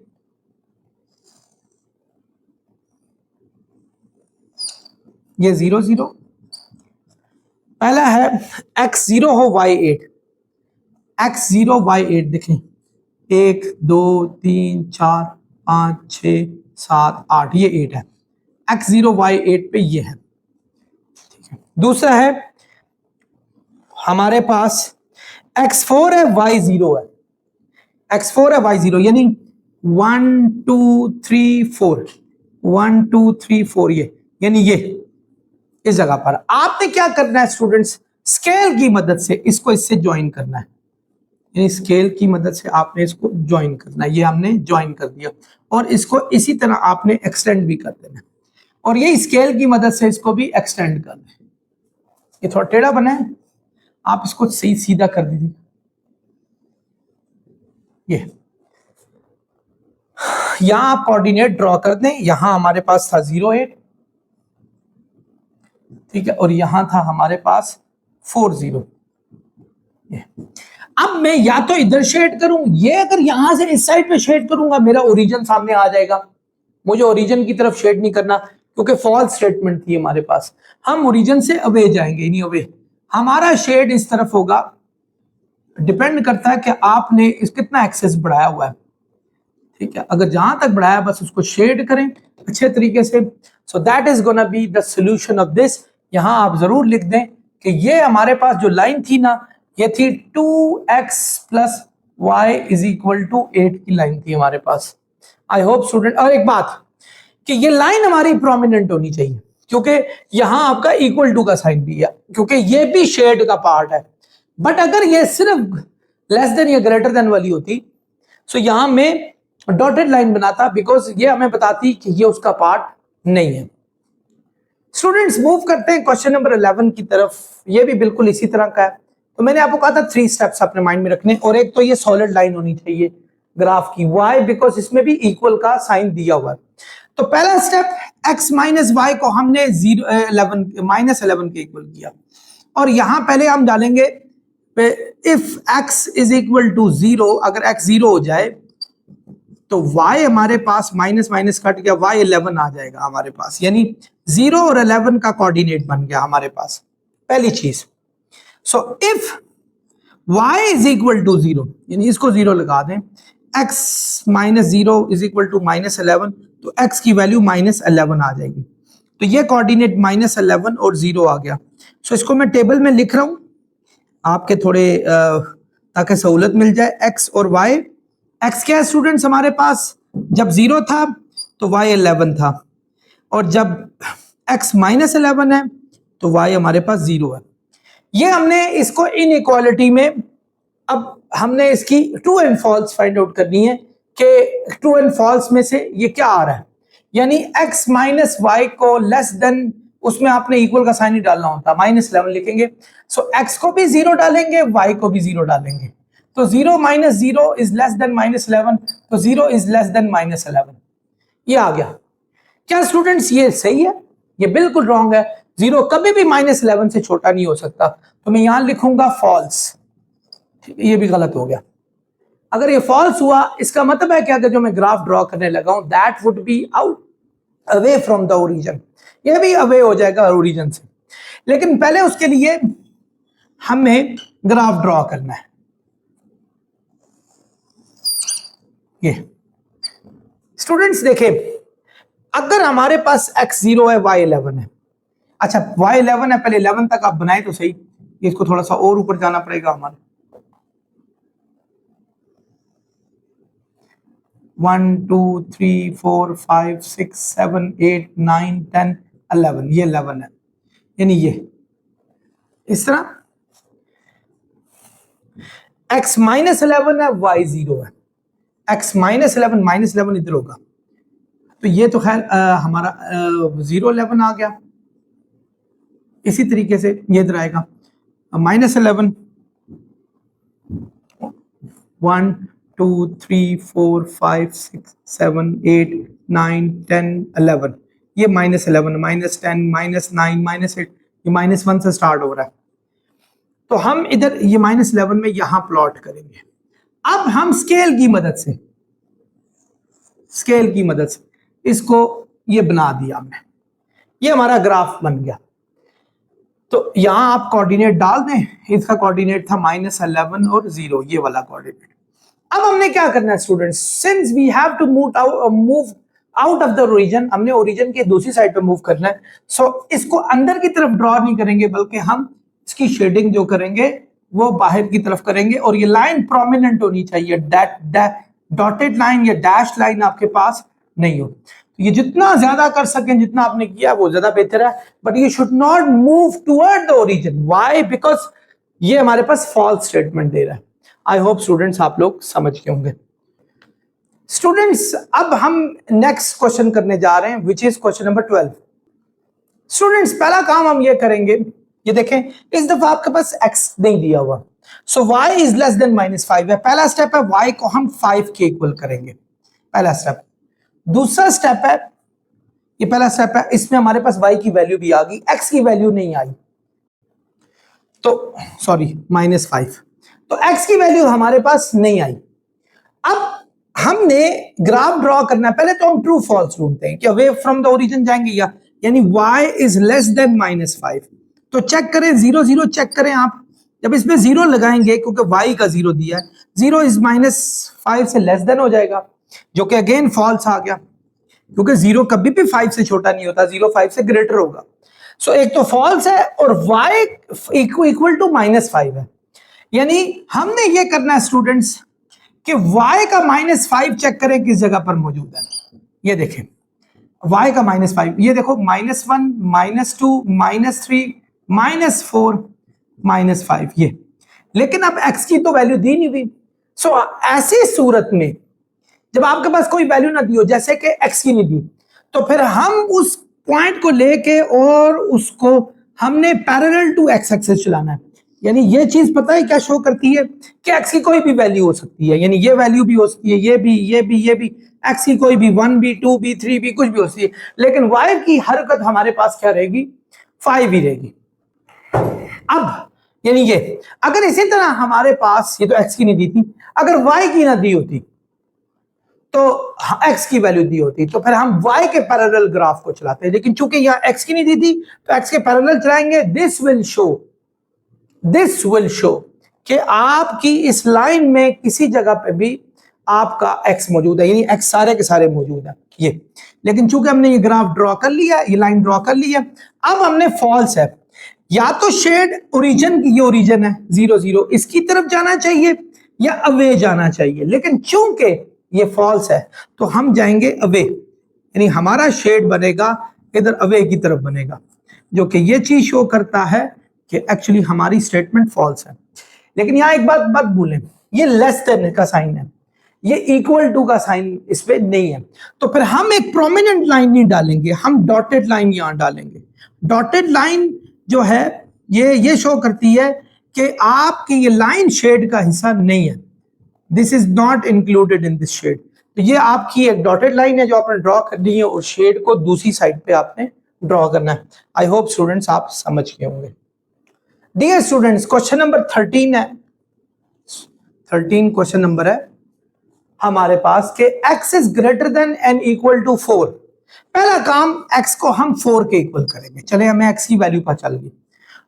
0 0। पहला है x 0 हो y 8, x 0 y 8 देखें, 1 2 3 4 5 6 7 8, ये 8 है। x 0 y 8 पे ये है। ठीक है, दूसरा है हमारे पास x 4 है y 0 है, x 4 है y 0, यानी 1 2 3 4, 1 2 3 4, ये यानी ये इस जगह पर आपने क्या करना है स्टूडेंट्स, स्केल की मदद से इसको इससे ज्वाइन करना है, यानी स्केल की मदद से आपने इसको ज्वाइन करना है। ये हमने ज्वाइन कर दिया और इसको इसी तरह आपने एक्सटेंड भी कर देना है, और ये स्केल की मदद से इसको भी एक्सटेंड करना है। ये थोड़ा टेढ़ा बना है, आप इसको सही सीधा कर दीजिए। ये यहां आप कोऑर्डिनेट ड्रॉ कर दें, यहां हमारे पास था 0 8, ठीक है, और यहां था हमारे पास 4 0। अब मैं या तो इधर शेड करूं, ये अगर यहां से इस साइड पे शेड करूंगा मेरा ओरिजिन सामने आ जाएगा। मुझे ओरिजिन की तरफ शेड नहीं करना, क्योंकि फॉल्स स्टेटमेंट थी हमारे पास। हम ओरिजिन से अवे जाएंगे, नहीं अवे। हमारा शेड इस तरफ होगा, डिपेंड करता है कि आपने इस कितना एक्सेस बढ़ाया हुआ है। ठीक है, अगर जहां तक बढ़ाया बस उसको शेड करें अच्छे तरीके से। So that is gonna be the solution of this. यहां आप जरूर लिख दें कि ये हमारे पास जो लाइन थी ना, ये थी 2x plus y is equal to 8 की लाइन थी हमारे पास। आई होप स्टूडेंट, और एक बात कि ये लाइन हमारी प्रोमिनेंट होनी चाहिए, क्योंकि यहां आपका इक्वल टू का साइन भी है, क्योंकि ये भी शेड का पार्ट है। बट अगर ये सिर्फ लेस देन या ग्रेटर देन वाली होती, सो यहां में डॉटेड लाइन बनाता, बिकॉज ये हमें बताती कि ये उसका पार्ट नहीं है। स्टूडेंट्स मूव करते हैं क्वेश्चन नंबर 11 की तरफ। ये भी बिल्कुल इसी तरह का है। तो मैंने आपको कहा था 3 स्टेप्स अपने माइंड में रखने, और एक तो ये सॉलिड लाइन होनी चाहिए ग्राफ की। वाई बिकॉज इसमें भी इक्वल का साइन दिया हुआ है। तो पहला स्टेप x माइनस वाई को हमने 11 के इक्वल किया, और यहां पहले हम डालेंगे if x is equal to 0, अगर x 0 हो जाए तो y हमारे पास माइनस माइनस कट गया, y 11 आ जाएगा हमारे पास, यानी 0 और 11 का कोऑर्डिनेट बन गया हमारे पास, पहली चीज। So if y is equal to 0, यानी इसको 0 लगा दें, x minus 0 is equal to minus 11, तो x की वैल्यू माइनस 11 आ जाएगी। तो ये कोऑर्डिनेट माइनस 11 और 0 आ गया। सो इसको मैं टेबल में लिख रहा हूं आपके थोड़े ताकि सहूलत मिल जाए। x और y, x क्या है स्टूडेंट्स हमारे पास, जब 0 था तो y 11 था, और जब x माइनस 11 है तो y हमारे पास 0 है। ये हमने इसको इनइक्वालिटी में, अब हमने इसकी true and false find out करनी है कि ट्रू एंड फॉल्स में से ये क्या आ रहा है। यानी x माइनस वाई को लेस देन, उसमें आपने इक्वल का साइन ही डालना होता, माइनस 11 लिखेंगे। सो x को भी 0 डालेंगे, y को भी 0 डालेंगे, तो 0 minus 0 is less then minus 11, तो 0 इज लेस देन माइनस 11। ये आ गया। क्या स्टूडेंट्स ये सही है? ये बिल्कुल रॉन्ग है। 0 कभी भी माइनस 11 से छोटा नहीं हो सकता, तो मैं यहां लिखूंगा फॉल्स। ये भी गलत हो गया। अगर ये फॉल्स हुआ, इसका मतलब है कि अगर जो मैं ग्राफ ड्रॉ करने लगा हूं that would be out away from the origin, ये भी अवे हो जाएगा ओरिजिन से। लेकिन पहले उसके लिए हमें ग्राफ ड्रॉ करना है। ये स्टूडेंट्स देखें, अगर हमारे पास x 0 है, y 11 है, अच्छा y 11 है, पहले 11 तक आप बनाए तो सही, इसको थोड़ा सा और ऊपर जाना पड़ेगा हमारे। 1 2 3 4 5 6 7 8 9 10 11, ये 11 है, यानी ये इस तरह x -11 है, y 0 है, x -11 इधर होगा, तो ये तो खैर हमारा 0 11 आ गया। इसी तरीके से ये इधर आएगा -11 1 2 3 4 5 6 7 8 9 10 11, ये -11 -10 -9 -8, ये -1 से स्टार्ट हो रहा है, तो हम इधर ये -11 में यहां प्लॉट करेंगे। अब हम स्केल की मदद से इसको ये बना दिया हमने, ये हमारा ग्राफ बन गया। तो यहां आप कोऑर्डिनेट डाल दें, इसका कोऑर्डिनेट था -11 और 0, ये वाला कोऑर्डिनेट। अब हमने क्या करना है students, since we have to move out of the origin, हमने ओरिजिन के दूसरी साइड पे मूव करना है, सो इसको अंदर की तरफ ड्रॉ नहीं करेंगे, बल्कि हम इसकी शेडिंग जो करेंगे वो बाहर की तरफ करेंगे, और ये लाइन प्रोमिनेंट होनी चाहिए, डॉटेड लाइन या डैश लाइन आपके पास नहीं हो। तो ये जितना ज्यादा कर सकें, जितना आपने किया वो ज्यादा बेहतर है, बट ये should not move toward the origin. Why? Because ये हमारे पास फॉल्स स्टेटमेंट दे रहा है। आई होप स्टूडेंट्स आप लोग समझ गए होंगे। स्टूडेंट्स अब हम नेक्स्ट क्वेश्चन करने जा रहे हैं, which is question number 12। Students पहला काम हम ये करेंगे, ये देखें इस दफा आपके पास x नहीं दिया हुआ, सो y इज लेस देन -5 है। पहला स्टेप है y को हम 5 के इक्वल करेंगे, पहला स्टेप। दूसरा स्टेप है, ये पहला स्टेप है, इसमें हमारे पास y की वैल्यू भी आ गई, x की वैल्यू नहीं आई, तो सॉरी -5, तो x की वैल्यू हमारे पास नहीं आई। अब हमने ग्राफ ड्रॉ करना है, पहले तो हम ट्रू फॉल्स ढूंढते हैं कि अवे फ्रॉम द ओरिजिन जाएंगे या, यानी y इज लेस देन -5, तो चेक करें 0 0 चेक करें आप, जब इसमें 0 लगाएंगे क्योंकि y का 0 दिया है, 0 इज -5 से लेस देन हो जाएगा, जो कि अगेन फॉल्स आ गया, क्योंकि 0 कभी भी 5 से छोटा नहीं होता, 0 5 से ग्रेटर होगा। सो एक तो फॉल्स है और y इक्वल टू -5 है, यानी हमने ये करना है स्टूडेंट्स कि y का -5 चेक करें किस जगह पर मौजूद है। ये देखें y का -5, ये देखो -1 -2 -3 -4 -5, ये, लेकिन अब x की तो वैल्यू दी नहीं हुई। सो ऐसी सूरत में जब आपके पास कोई वैल्यू ना दी हो, जैसे कि x की नहीं दी, तो फिर हम उस पॉइंट को लेके और उसको हमने पैरेलल टू x एक्सिस चलाना है। यानी ये चीज पता है क्या शो करती है कि x की कोई भी वैल्यू हो सकती है, यानी ये वैल्यू भी हो सकती है, ये भी, x की कोई भी 1 भी 2 भी 3 भी कुछ भी हो सकती है, लेकिन y की हरकत हमारे पास क्या रहेगी, 5 ही रहेगी। अब यानी ये अगर इसी तरह हमारे पास, ये तो x की नहीं दी थी, अगर y की ना दी होती तो x की वैल्यू दी होती, तो फिर हम y के पैरेलल ग्राफ को चलाते हैं, लेकिन चूंकि यहां x की नहीं दी थी तो x के पैरेलल चलाएंगे। दिस विल शो कि आपकी इस लाइन में किसी जगह पे भी आपका x मौजूद है, यानी x सारे के सारे मौजूद है ये, लेकिन चूंकि हमने ये ग्राफ ड्रॉ कर लिया, ये लाइन ड्रॉ कर ली है, अब हमने फॉल्स है, या तो शेड ओरिजिन की, ये ओरिजिन है 0 0, इसकी तरफ जाना चाहिए या अवे जाना चाहिए, लेकिन चूंकि ये फॉल्स है तो हम जाएंगे अवे, यानी हमारा शेड बनेगा इधर अवे की तरफ बनेगा, जो कि ये चीज शो करता है कि एक्चुअली हमारी स्टेटमेंट फॉल्स है। लेकिन यहां एक बात मत भूलें, ये लेस देन का साइन है, ये इक्वल टू का साइन इस पे नहीं है, तो फिर हम एक प्रोमिनेंट लाइन नहीं डालेंगे, हम डॉटेड लाइन यहां डालेंगे। डॉटेड लाइन जो है ये शो करती है कि आपकी ये लाइन शेड का हिस्सा नहीं है, this is not included in this shade. तो ये आपकी एक डॉटेड लाइन है जो आपने ड्रॉ करनी है, और शेड को दूसरी साइड पे आपने ड्रॉ करना है। आई होप स्टूडेंट्स आप समझ गए होंगे। डियर स्टूडेंट्स क्वेश्चन नंबर 13 है, 13 क्वेश्चन नंबर है हमारे पास के x is greater than and equal to 4। पहला काम x को हम 4 के इक्वल करेंगे, चले हमें x की वैल्यू पता चल गई।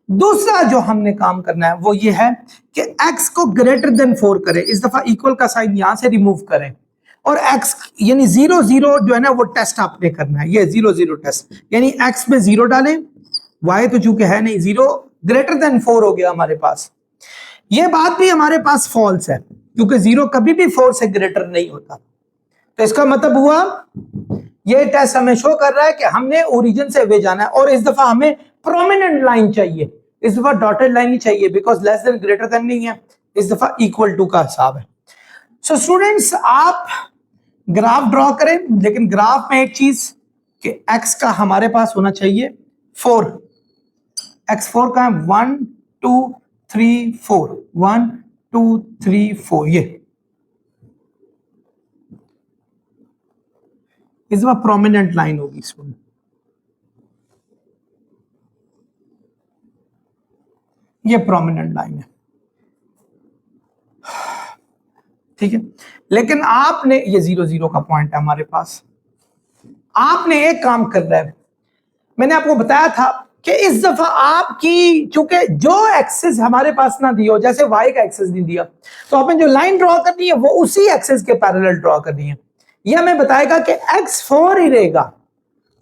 दूसरा जो हमने काम करना है वो ये है कि x को ग्रेटर देन 4 करें, इस दफा इक्वल का साइन यहां से रिमूव करें, और x यानी 0 0 जो है ना वो टेस्ट आपने करना है, ये 0 0 टेस्ट, यानी x में 0 डालें, y तो चूंकि है नहीं, 0 ग्रेटर देन 4 हो गया हमारे पास। ये बात भी हमारे पास फॉल्स है, क्योंकि 0 कभी भी 4 से ग्रेटर नहीं होता, तो इसका मतलब हुआ ये टेस्ट हमें शो कर रहा है कि हमने ओरिजिन से वे जाना है, और इस दफा हमें प्रोमिनेंट लाइन चाहिए, इस दफा डॉटेड लाइन ही चाहिए, because less than greater than नहीं है, इस दफा इक्वल टू का हिसाब है। सो स्टूडेंट्स आप ग्राफ ड्रॉ करें, लेकिन ग्राफ में एक चीज कि एक्स का हमारे पास होना चाहिए 4, एक्स 4 का है 1 2 3 4, 1 2 3 4, ये इस बार प्रोमिनेंट लाइन होगी स्टूडेंट, ये प्रोमिनेंट लाइन है, ठीक है। लेकिन आपने ये 0 0 का पॉइंट है हमारे पास, आपने एक काम कर रहा है, मैंने आपको बताया था कि इस दफा आपकी चूंकि जो एक्सेस हमारे पास ना दिया हो, जैसे वाई का एक्सेस नहीं दिया, तो आपने जो लाइन ड्रॉ करनी है वो उसी एक्सेस के पैरेलल ड्रॉ करनी है। यह हमें बताएगा कि x4 ही रहेगा,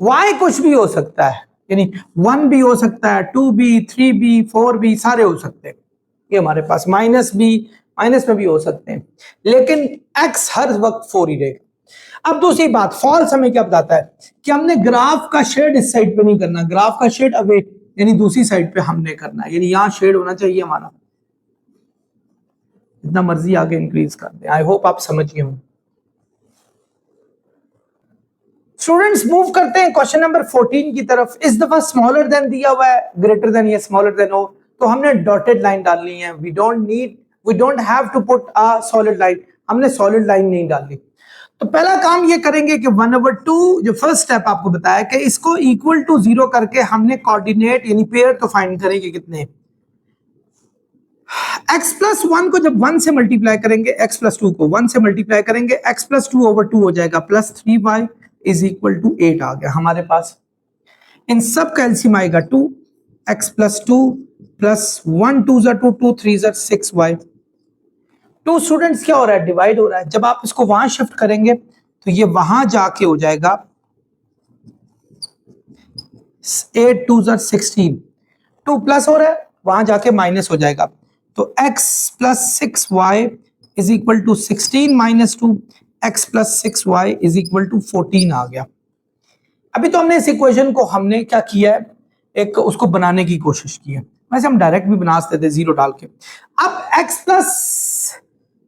y कुछ भी हो सकता है, यानी 1 भी हो सकता है, 2 भी, 3 भी, 4 भी, सारे हो सकते हैं। ये हमारे पास माइनस में भी हो सकते हैं, लेकिन x हर वक्त 4 ही रहेगा। अब दूसरी बात, फॉल्स हमें क्या बताता है कि हमने ग्राफ का शेड इस साइड पे नहीं करना, ग्राफ का शेड अवे यानी दूसरी साइड पे हमने करना है, यानी यहां शेड होना चाहिए हमारा, जितना मर्जी आगे इंक्रीज कर दे। आई होप आप समझ गए हों। स्टूडेंट्स मूव करते हैं क्वेश्चन नंबर 14 की तरफ। इस दफा स्मॉलर देन दिया हुआ है, ग्रेटर देन या स्मॉलर देन हो, तो हमने डॉटेड लाइन डालनी है। We don't have to put a solid line, हमने सॉलिड लाइन नहीं डाली। तो पहला काम ये करेंगे कि 1/2 जो फर्स्ट स्टेप आपको बताया कि इसको इक्वल टू 0 करके हमने कोऑर्डिनेट यानी पेयर तो फाइंड करेंगे कितने, x प्लस 1 को जब 1 से मल्टीप्लाई करेंगे, x प्लस 2 को 1 से मल्टीप्लाई करेंगे, x प्लस 2/2 हो जाएगा, plus 3y is equal to 8 आ गया हमारे पास। इन सब का एलसीएम आएगा 2, x प्लस 2 प्लस 1 2 ज़ा 2 2 3 ज़ा 6y। 2 स्टूडेंट्स क्या हो रहा है, डिवाइड हो रहा है। जब आप इसको वहां शिफ्ट करेंगे तो ये वहां जाके हो जाएगा 8 2 ज़ा 16, 2 प्लस हो रहा है, वहां जाके माइनस हो जाएगा। तो x plus 6y is equal to 16 minus 2, x plus 6y is equal to 14 आ गया। अभी तो हमने इस इक्वेशन को हमने क्या किया है, एक उसको बनाने की कोशिश की है, वैसे हम डायरेक्ट भी बना सकते थे 0 डाल के। अब x plus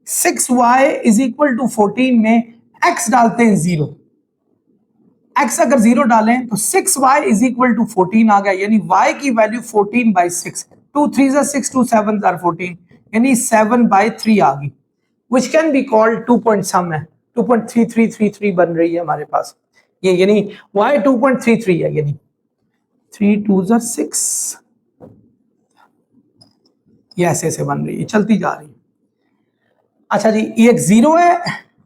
6y is equal to 14 में x डालते हैं 0, x अगर 0 डालें तो 6y इज इक्वल टू 14 आ गया, यानी y की वैल्यू 14/6, 2 3 ज़ा 6 2 7 ज़ा 14, यानी 7/3 आ गई, which can be called 2 point sum है, 2.3333 बन रही है हमारे पास ये, यानी y 2.33 है, यानी 3 2 ज़ा 6, ये ऐसे बन रही है, चलती जा रही है। अच्छा जी, ये एक 0 है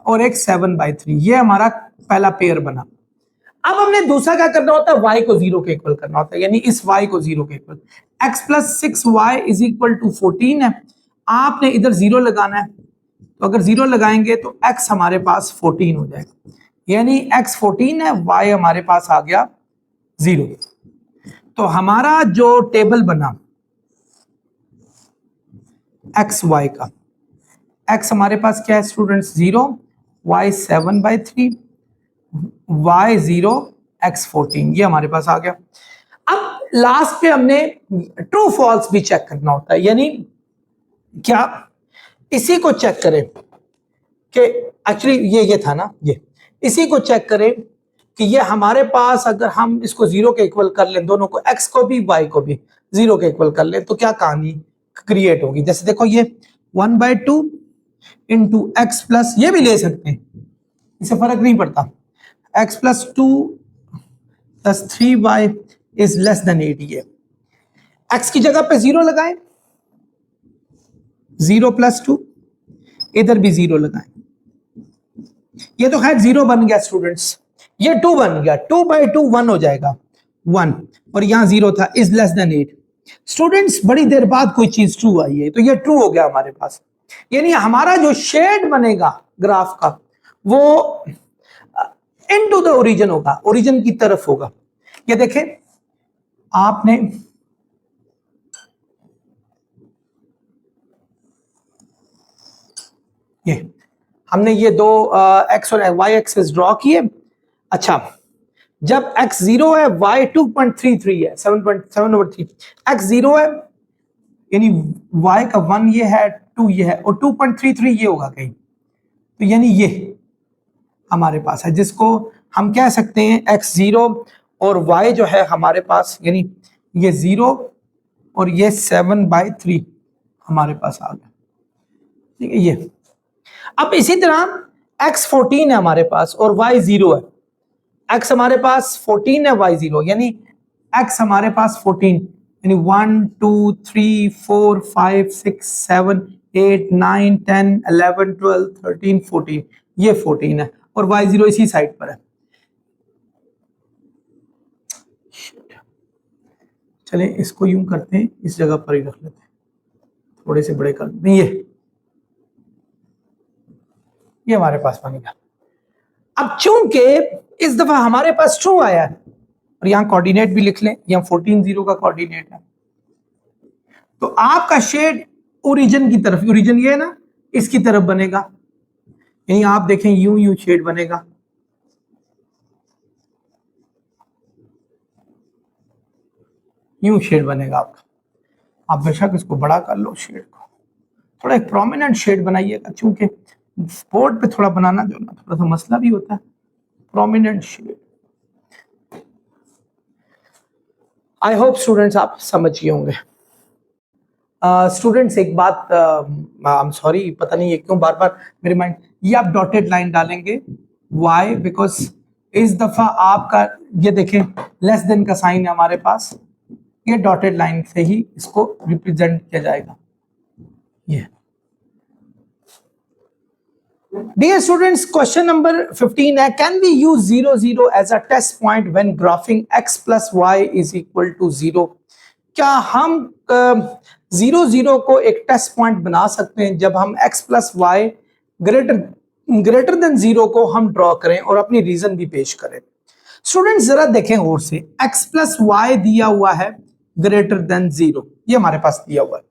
और एक 7/3, ये हमारा पहला पेयर बना। अब हमने दूसरा क्या करना होता है, y को 0 के इक्वल करना होता है, यानी इस y को 0 के equal, x plus 6y is equal to 14 है, आपने इधर 0 लगाना है, तो अगर 0 लगाएंगे तो x हमारे पास 14 हो जाएगा, यानी x 14 है, y हमारे पास आ गया 0। तो हमारा जो टेबल बना x y का, x हमारे पास क्या है स्टूडेंट्स 0, y 7/3, y 0, x 14, ये हमारे पास आ गया। अब लास्ट पे हमने ट्रू फॉल्स भी चेक करना होता है, यानी क्या, इसी को चेक करें कि एक्चुअली ये था ना, ये इसी को चेक करें कि ये हमारे पास अगर हम इसको 0 के इक्वल कर लें, दोनों को x को भी y को भी 0 के इक्वल कर लें, तो क्या कहानी क्रिएट होगी। जैसे देखो ये 1/2 इंटू एक्स प्लस, ये भी ले सकते हैं, इससे फर्क नहीं पड़ता, x plus 2 plus 3y is less then 8, ये x की जगह पे 0 लगाएं, 0 प्लस 2, इधर भी 0 लगाएं, ये तो खैर 0 बन गया स्टूडेंट्स, ये 2 बन गया, 2/2 1 हो जाएगा 1, और यहां 0 था, इज लेस देन 8। स्टूडेंट्स बड़ी देर बाद कोई चीज ट्रू आई है, तो ये ट्रू हो गया हमारे पास, यानी हमारा जो शेड बनेगा ग्राफ का वो इनटू द ओरिजिन होगा, ओरिजिन की तरफ होगा। ये देखें आपने ये हमने ये दो एक्स और वाई एक्सेस ड्रॉ किए। अच्छा, जब x 0 है, y 2.33 है, 7.7/3, x 0 है यानी y का 1 ये है, 2 ये है, और 2.33 ये होगा कहीं, तो यानी ये हमारे पास है, जिसको हम कह सकते हैं x 0 और y जो है हमारे पास, यानी ये 0 और ये 7/3 हमारे पास आ गया, ठीक है। ये अब इसी तरह x 14 है हमारे पास और y 0 है, x हमारे पास 14 है, y 0, यानी x हमारे पास 14, यानी 1 2 3 4 5 6 7 8 9 10 11 12 13 14, ये 14 है और y 0 इसी साइड पर है। चले इसको यूं करते हैं, इस जगह पर ही रख लेते हैं, थोड़े से बड़े कर देते हैं। ये हमारे पास बन गया। अब चूंकि इस दफा हमारे पास ट्रू आया है और यहां कोऑर्डिनेट भी लिख लें, यहां 14 0 का कोऑर्डिनेट है, तो आपका शेड ओरिजिन की तरफ, ओरिजिन ये है ना, इसकी तरफ बनेगा, यानी आप देखें यूं यूं शेड बनेगा, यूं शेड बनेगा आपका। आप बेशक इसको बड़ा कर लो, शेड को थोड़ा एक प्रोमिनेंट शेड बनाइएगा, चूंकि बोर्ड पे थोड़ा बनाना जो ना थोड़ा सा मसला भी होता है, prominent shade. I hope students आप समझ गए होंगे। स्टूडेंट्स एक बात, आई एम सॉरी, पता नहीं ये क्यों बार बार मेरे माइंड, ये आप डॉटेड लाइन डालेंगे, वाई बिकॉज इस दफा आपका ये देखें लेस देन का साइन है हमारे पास, ये डॉटेड लाइन से ही इसको रिप्रेजेंट किया जाएगा। ये डियर स्टूडेंट्स, क्वेश्चन नंबर 15 है, can we use 0 0 as a test point when graphing x plus y is equal to 0? क्या हम 0 0 को एक टेस्ट पॉइंट बना सकते हैं जब हम x plus y greater than 0 को हम ड्रॉ करें और अपनी रीजन भी पेश करें? स्टूडेंट्स जरा देखें और से, x प्लस वाई दिया हुआ है ग्रेटर देन 0, ये हमारे पास दिया हुआ है।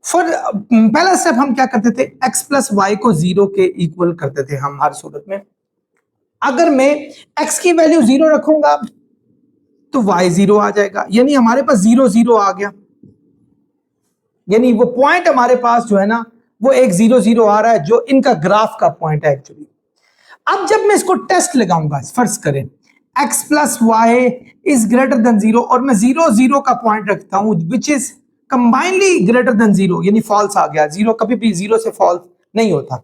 पहला स्टेप हम क्या करते थे, x प्लस वाई को 0 के इक्वल करते थे हम हर सूरत में। अगर मैं x की वैल्यू 0 रखूंगा तो y 0 आ जाएगा, यानी हमारे पास 0 0 आ गया, यानी वो पॉइंट हमारे पास जो है ना वो एक 0 0 आ रहा है, जो इनका ग्राफ का पॉइंट है एक्चुअली। अब जब मैं इसको टेस्ट लगाऊंगा, फर्ज करें x plus y is greater than 0 और मैं 0 0 का पॉइंट रखता हूं which is combinedly greater than 0, यानी फॉल्स आ गया, 0 कभी भी 0 से फॉल्स नहीं होता।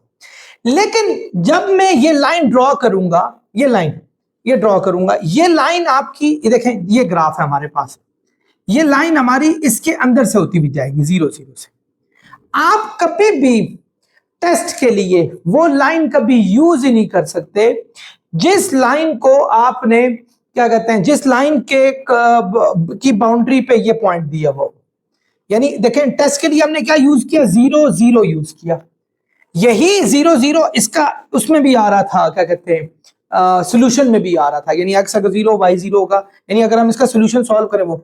लेकिन जब मैं ये लाइन ड्रॉ करूंगा, ये लाइन ये ड्रॉ करूंगा, ये लाइन आपकी, ये देखें ये ग्राफ है हमारे पास, ये लाइन हमारी इसके अंदर से होती हुई जाएगी 0 0 से। आप कभी भी टेस्ट के लिए वो लाइन कभी यूज ही नहीं कर सकते जिस लाइन को आपने क्या कहते हैं, जिस लाइन के की बाउंड्री पे ये पॉइंट दिया हुआ। यानी देखें टेस्ट के लिए हमने क्या यूज किया, 0 0 यूज किया, यही 0 0 इसका उसमें भी आ रहा था, क्या कहते हैं सॉल्यूशन में भी आ रहा था, यानी x अगर 0 y 0 होगा, यानी अगर हम इसका सॉल्यूशन सॉल्व करें, वो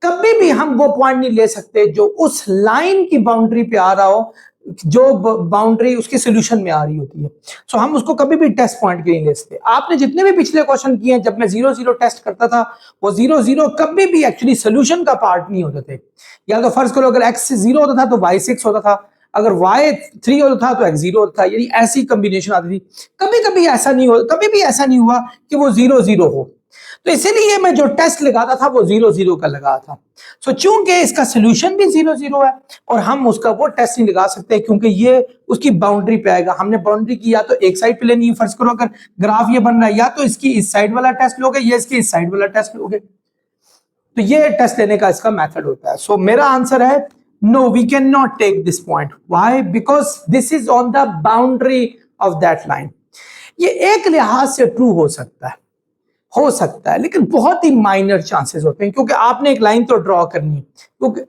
कभी भी हम वो पॉइंट नहीं ले सकते जो उस लाइन की बाउंड्री पे आ रहा हो, जो बाउंड्री उसके सॉल्यूशन में आ रही होती है। सो हम उसको कभी भी टेस्ट पॉइंट के नहीं ले सकते। आपने जितने भी पिछले क्वेश्चन किए हैं, जब मैं 0 0 टेस्ट करता था, वो 0 0 कभी भी एक्चुअली सॉल्यूशन का पार्ट नहीं होते थे। या तो फर्ज करो अगर x 0 होता था तो y 6 होता था, अगर y 3 होता था तो x 0 होता था, यानी ऐसी कॉम्बिनेशन आती थी। कभी कभी ऐसा नहीं हो, कभी भी ऐसा नहीं हुआ कि वो 0 0 हो। तो इसीलिए मैं जो टेस्ट लगाता था वो 0 0 का लगा था। सो चूंकि इसका सॉल्यूशन भी 0 0 है और हम उसका वो टेस्ट नहीं लगा सकते क्योंकि ये उसकी बाउंड्री पे आएगा। हमने बाउंड्री की या तो एक साइड पे लेनी है, फर्ज करो अगर ग्राफ ये बन रहा है, या तो इसकी इस साइड वाला टेस्ट लोगे या इसकी इस साइड वाला टेस्ट लोगे। तो ये टेस्ट लेने का इसका मेथड होता है। सो मेरा आंसर है no, we can not take this point. Why? Because this is on the boundary of that line. ये एक लिहाज से ट्रू हो सकता है, लेकिन बहुत ही माइनर चांसेस होते हैं, क्योंकि आपने एक लाइन तो ड्रॉ करनी है। क्योंकि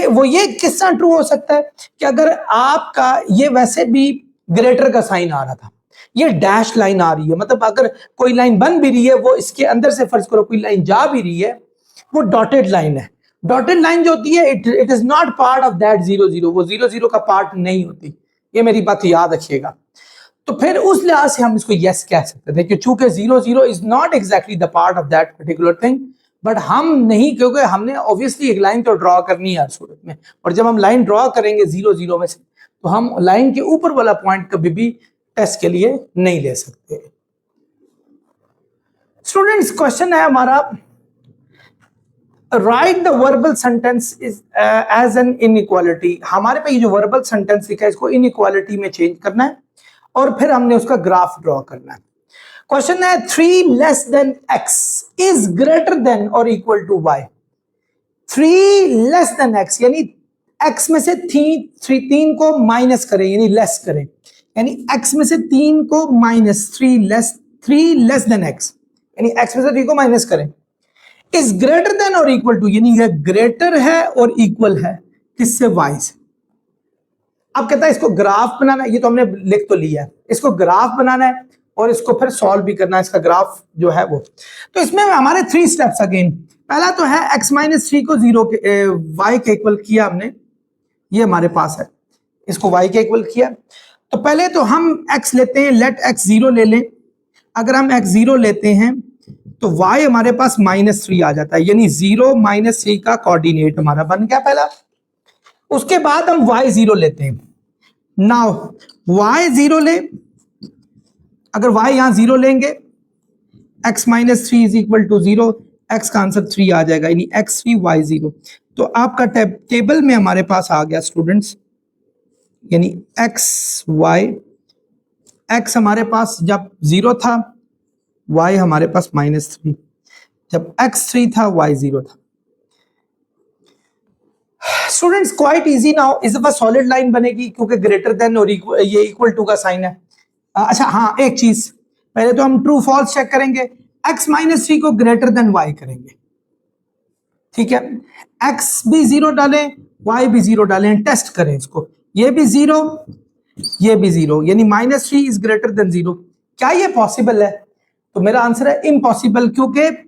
वो ये किस तरह ट्रू हो सकता है कि अगर आपका ये वैसे भी ग्रेटर का साइन आ रहा था, ये डैश लाइन आ रही है, मतलब अगर कोई लाइन बन भी रही है, वो इसके अंदर से फर्ज करो कोई लाइन जा भी रही है, वो डॉटेड लाइन है। डॉटेड लाइन जो होती है it is not part of that 0 0, वो 0 0 का पार्ट नहीं होती। ये मेरी बात याद रखिएगा। तो फिर उस लिहाज से हम इसको यस कह सकते थे कि चूंकि 0 0 is not exactly the part of that particular thing, but हम नहीं, क्योंकि हमने ऑब्वियसली एक लाइन तो ड्रॉ करनी है हर सूरत में, और जब हम लाइन ड्रॉ करेंगे 0 0 में से, तो हम लाइन के ऊपर वाला पॉइंट कभी भी टेस्ट के लिए नहीं ले सकते। स्टूडेंट्स, क्वेश्चन है हमारा, write the verbal sentence is as an inequality. हमारे पे ये जो वर्बल सेंटेंस लिखा है इसको इनइक्वालिटी में चेंज करना है और फिर हमने उसका ग्राफ ड्रॉ करना है। क्वेश्चन है 3 less than x is greater than और equal to y। 3 less than x यानी x में से 3 को माइनस करें, यानी लेस करें, यानी x में से 3 को माइनस 3 लेस देन x, यानी x में से 3 को माइनस करें, इज ग्रेटर देन और इक्वल टू, यानी यह ग्रेटर है और इक्वल है किससे? y से। अब कहता है इसको ग्राफ बनाना है, ये तो हमने लिख तो लिया है, इसको ग्राफ बनाना है और इसको फिर सॉल्व भी करना है, इसका ग्राफ जो है वो। तो इसमें हमारे 3 स्टेप्स अगेन। पहला तो है x माइनस 3 को 0 के y के इक्वल किया हमने, ये हमारे पास है, इसको y के इक्वल किया। तो पहले तो हम x लेते हैं, लेट x 0 ले लें। अगर हम x 0 लेते हैं तो y हमारे पास -3 आ जाता है, यानी 0 -3 का कोऑर्डिनेट हमारा बन गया पहला। उसके बाद हम y 0 लेते हैं। नाउ y 0 ले, अगर y यहां 0 लेंगे, x -3 is equal to 0, x का आंसर 3 आ जाएगा, यानी x3 y 0। तो आपका टेबल में हमारे पास आ गया स्टूडेंट्स, यानी x हमारे पास जब 0 था, y हमारे पास -3, जब x3 था y 0 था। स्टूडेंट्स क्वाइट इजी नाउ, इस दफा सॉलिड लाइन बनेगी क्योंकि ग्रेटर देन और ये इक्वल टू का साइन है। अच्छा हाँ, एक चीज पहले तो हम ट्रू फॉल्स चेक करेंगे, x -3 को ग्रेटर देन y करेंगे, ठीक है। x भी 0 डालें, y भी 0 डालें, टेस्ट करें इसको, ये भी 0, ये भी 0, यानी -3 इज ग्रेटर देन 0। क्या ये पॉसिबल है? तो मेरा आंसर है इम्पॉसिबल, क्योंकि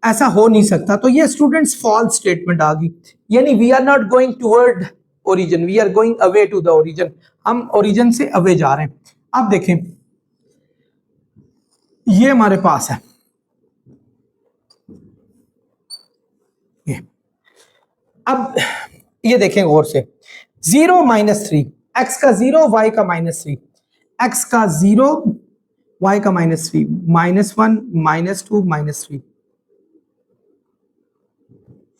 ऐसा हो नहीं सकता। तो ये स्टूडेंट्स फॉल्स स्टेटमेंट आ गई, यानी we are not going toward origin, we are going away to the origin, हम ओरिजिन से अवे जा रहे हैं। अब देखें, ये हमारे पास है, ये अब ये देखें गौर से, 0 -3, x का 0 y का -3, x का 0 y का -3, -1 -2 -3,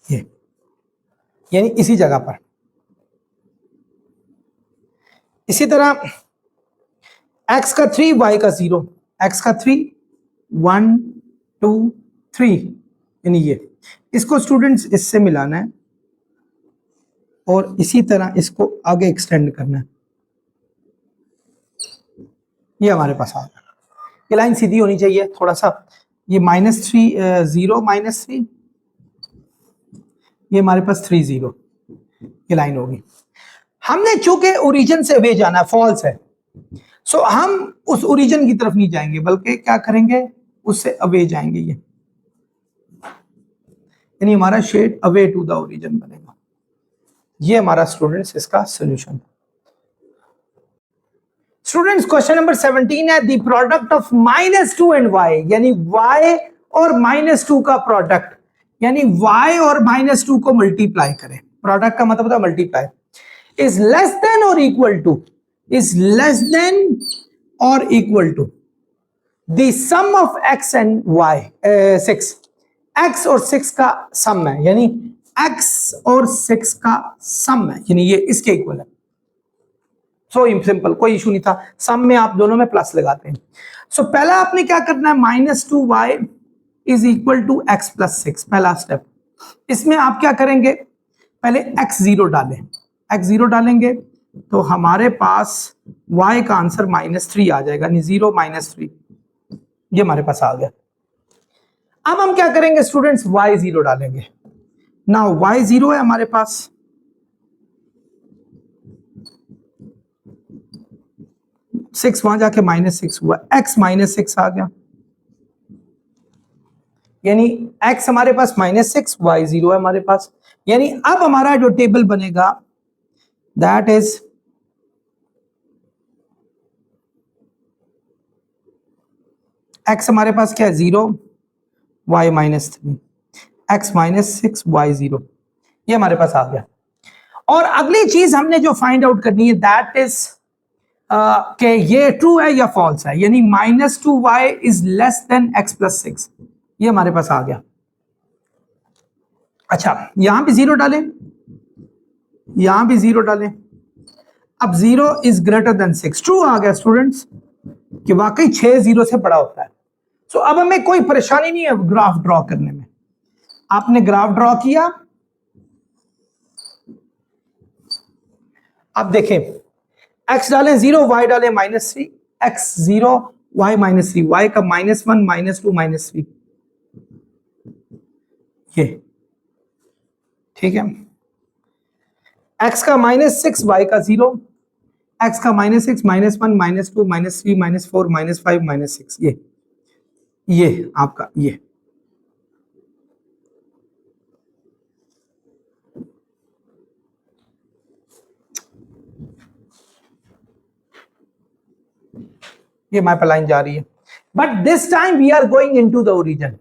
ये यानी इसी जगह पर। इसी तरह x का 3 y का 0, x का 3 1 2 3, यानी ये, इसको स्टूडेंट्स इससे मिलाना है और इसी तरह इसको आगे एक्सटेंड करना है, ये हमारे पास आ गया। ये लाइन सीधी होनी चाहिए, थोड़ा सा ये -3 0 -3, ये हमारे पास 3 0, ये लाइन होगी। हमने चूंकि ओरिजिन से अवे जाना, फॉल्स है, सो हम उस ओरिजिन की तरफ नहीं जाएंगे, बल्कि क्या करेंगे, उससे अवे जाएंगे, ये यानी हमारा shade away to the origin बनेगा। ये हमारा स्टूडेंट्स इसका सॉल्यूशन। स्टूडेंट्स क्वेश्चन नंबर 17 है, the product of -2 and y, यानी y और -2 का प्रोडक्ट, यानी y और -2 को मल्टीप्लाई करें, प्रोडक्ट का मतलब होता है मल्टीप्लाई, इज लेस देन और equal to, is less than और equal to the sum of x and y 6, x और 6 का सम है, यानी x और 6 का सम है, यानी ये इसके इक्वल है। सो सिंपल, कोई इशू नहीं था, सम में आप दोनों में प्लस लगाते हैं। सो पहला आपने क्या करना है, -2y is equal to x plus 6, पहला स्टेप। इसमें आप क्या करेंगे, पहले x0 डालें, x0 डालेंगे तो हमारे पास y का आंसर -3 आ जाएगा, यानी 0 -3, ये हमारे पास आ गया। अब हम क्या करेंगे स्टूडेंट्स, y0 डालेंगे। नाउ y0 है हमारे पास, सिक्स वहां जाके -6 हुआ, x -6 आ गया, यानी x हमारे पास -6, y0 है हमारे पास, यानी अब हमारा जो टेबल बनेगा दैट इज x हमारे पास क्या है 0, y -3, x -6 y 0, ये हमारे पास आ गया। और अगली चीज हमने जो फाइंड आउट करनी है दैट इज कि ये ट्रू है या फॉल्स है, यानी -2y is less than x + 6, ये हमारे पास आ गया। अच्छा यहां भी 0 डालें, यहां भी 0 डालें, अब 0 इज ग्रेटर देन 6, ट्रू आ गया स्टूडेंट्स कि वाकई 6 0 से बड़ा होता है। सो अब हमें कोई परेशानी नहीं है ग्राफ ड्रॉ करने में। आपने ग्राफ ड्रॉ किया, अब देखें x डालें 0, y डालें -3, x 0 y -3, y का -1 -2 -3, ये ठीक है। x का -6 y का 0, x का -6 -1 -2 -3 -4 -5 -6, ये आपका ये हमारे पर लाइन जा रही है, but this time we are going into the origin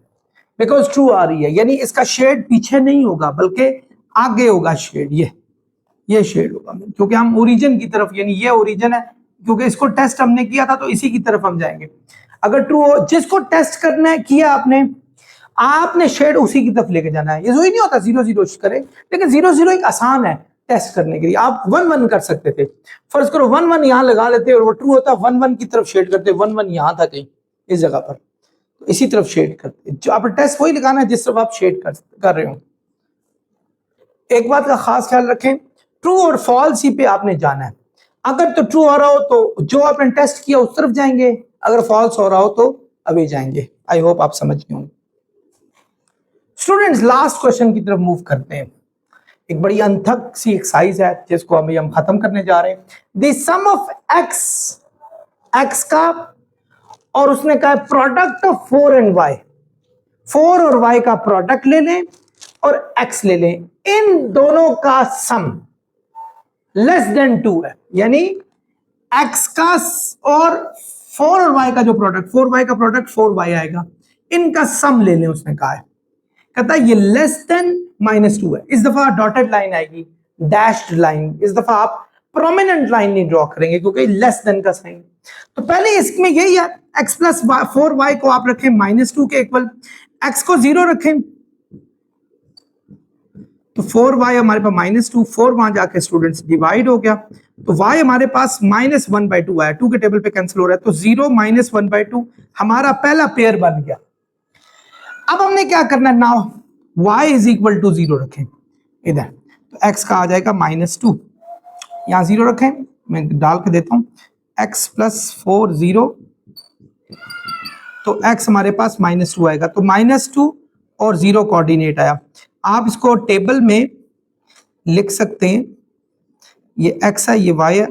because true आ रही है, यानी इसका शेड पीछे नहीं होगा बल्कि आगे होगा शेड, ये शेड होगा, क्योंकि हम ओरिजिन की तरफ, यानी ये ओरिजिन है, क्योंकि इसको टेस्ट हमने किया था तो इसी की तरफ हम जाएंगे। अगर ट्रू हो, जिसको टेस्ट करना है किया आपने शेड उसी की तरफ लेके जाना है। ये नहीं होता 0 0 करे, लेकिन 0 0 एक आसान है टेस्ट करने के लिए। आप 1 1 कर सकते थे, फर्ज करो 1 1 यहां लगा लेते और वो ट्रू होता, 1 1 की तरफ शेड करते, 1 1 यहां था कहीं इस जगह पर, तो इसी तरफ शेड करते। जो आप टेस्ट वही लगाना है जिस तरफ आप शेड कर रहे हो। एक बात का खास ख्याल रखें, ट्रू और फॉल्स ही पे आपने जाना है। अगर तो ट्रू हो रहा हो तो जो आपने टेस्ट किया उस तरफ जाएंगे, अगर फॉल्स हो रहा हो तो अभी जाएंगे। आई होप आप समझ गए होंगे। स्टूडेंट्स लास्ट क्वेश्चन की तरफ मूव करते हैं। एक बड़ी अनथक सी एक्सरसाइज है जिसको अभी हम खत्म करने जा रहे हैं। द सम ऑफ x का, और उसने कहा प्रोडक्ट ऑफ 4 एंड y, 4 और y का प्रोडक्ट ले लें और x ले लें, इन दोनों का सम लेस देन 2 है, यानी x का और 4 और y का जो प्रोडक्ट, 4y का प्रोडक्ट 4y आएगा, इनका सम ले लें उसने कहा है। कहता है ये लेस देन -2 है। इस दफा डॉटेड लाइन आएगी, डैश्ड लाइन, इस दफा आप प्रोमिनेंट लाइन नहीं ड्रॉ करेंगे क्योंकि लेस देन का साइन। तो पहले इसमें यही है, x + 4y को आप रखें -2 के इक्वल, x को 0 रखें, तो 4y हमारे पास -2, 4 वहां जाके स्टूडेंट्स डिवाइड हो गया, तो y हमारे पास -1/2 आया, 2 के टेबल पे कैंसिल हो रहा है, तो 0 -1/2 हमारा पहला पेयर बन गया। अब हमने क्या करना है, नाउ y = 0 रखें इधर, तो x का आ जाएगा -2, यहां 0 रखें, मैं डाल के देता हूं, x + 4 0, तो x हमारे पास -2 आएगा, तो -2 और 0 कोऑर्डिनेट आया। आप इसको टेबल में लिख सकते हैं, ये x है, ये y है।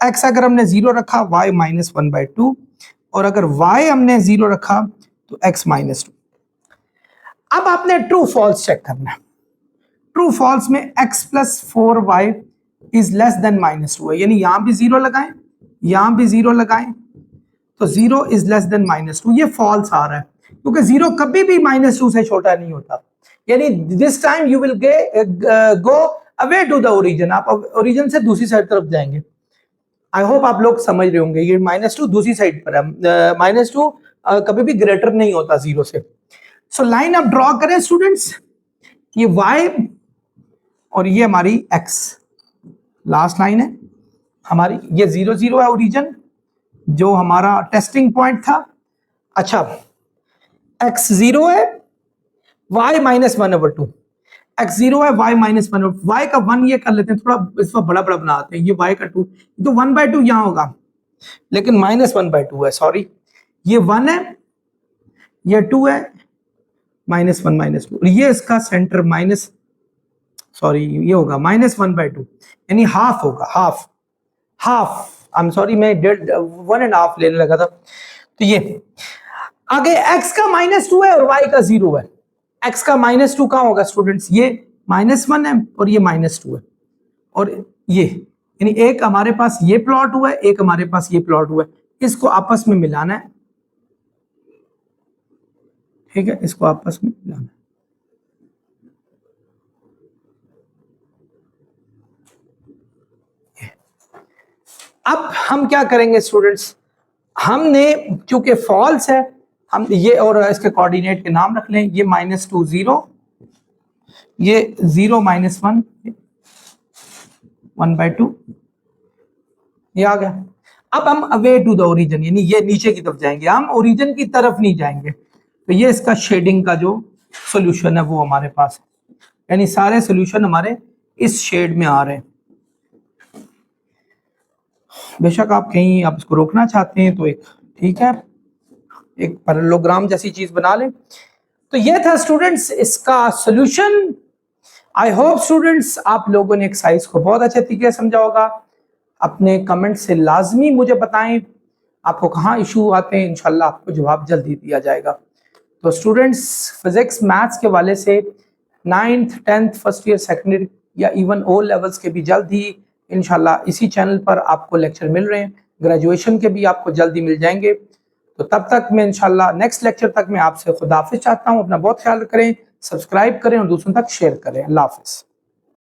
x अगर हमने 0 रखा, y -1/2, और अगर y हमने 0 रखा तो x -2। अब आपने ट्रू फॉल्स चेक करना है। ट्रू फॉल्स में x + 4y is less then -2 है, यानी यहां भी 0 लगाएं, यहां भी 0 लगाएं, तो 0 इज लेस देन -2, ये फॉल्स आ रहा है क्योंकि 0 कभी भी -2 से छोटा नहीं होता, यानी this time you will go away to the origin, आप ओरिजिन से दूसरी साइड तरफ जाएंगे। आई होप आप लोग समझ रहे होंगे, ये -2 दूसरी साइड पर है, -2 कभी भी ग्रेटर नहीं होता 0 से। सो लाइन आप ड्रॉ करें स्टूडेंट्स, ये y और ये हमारी x, लास्ट लाइन है हमारी, ये 0 0 है ओरिजिन जो हमारा टेस्टिंग पॉइंट था। अच्छा x 0 है, y -1/2, x 0 है, y -1/2, y का 1 ये कर लेते हैं, थोड़ा इस पर बड़ा बड़ा बनाते हैं, ये y का 2, तो 1/2 यहां होगा, लेकिन -1/2 है, सॉरी, ये 1 है, ये 2 है, -1 -2, और ये इसका सेंटर ये होगा -1/2, यानी हाफ होगा, हाफ आई एम सॉरी, मैं 1.5 लेने लगा था। तो ये आगे x का -2 है और y का 0 है, x का -2 कहां होगा स्टूडेंट्स, ये -1 है और ये -2 है, और ये यानी एक हमारे पास ये प्लॉट हुआ है, एक हमारे पास ये प्लॉट हुआ है, इसको आपस में मिलाना है, ठीक है, इसको आपस में मिलाना। अब हम क्या करेंगे स्टूडेंट्स, हमने चूंकि फॉल्स है, हम ये और इसके कोऑर्डिनेट के नाम रख लें, ये -2 0, ये 0 -1 1/2, ये आ गया। अब हम अवे टू द ओरिजिन, यानी ये नीचे की तरफ जाएंगे, हम ओरिजिन की तरफ नहीं जाएंगे। तो ये इसका शेडिंग का जो सॉल्यूशन है वो हमारे पास है, यानी सारे सॉल्यूशन हमारे इस शेड में आ रहे हैं। बेशक आप कहीं आप इसको रोकना चाहते हैं तो एक ठीक है, एक पैरेललोग्राम जैसी चीज बना लें। तो ये था स्टूडेंट्स इसका सॉल्यूशन। आई होप स्टूडेंट्स आप लोगों ने एक्सरसाइज को बहुत अच्छे तरीके से समझा होगा। अपने कमेंट से लाजमी मुझे बताएं आपको कहाँ इशू आते हैं, इंशाल्लाह आपको जवाब जल्दी दिया जाएगा। तो स्टूडेंट्स फिजिक्स मैथ्स के वाले से 9th 10th first year second year या इवन ओ लेवल्स के भी जल्द ही इंशाल्लाह इसी चैनल पर आपको लेक्चर मिल रहे हैं। ग्रेजुएशन के भी आपको जल्दी मिल जाएंगे। तो तब तक मैं इंशाल्लाह नेक्स्ट लेक्चर तक मैं आपसे खुदा हाफिज चाहता हूँ। अपना बहुत ख्याल करें, सब्सक्राइब करें और दूसरों तक शेयर करें। अल्लाह हाफिज।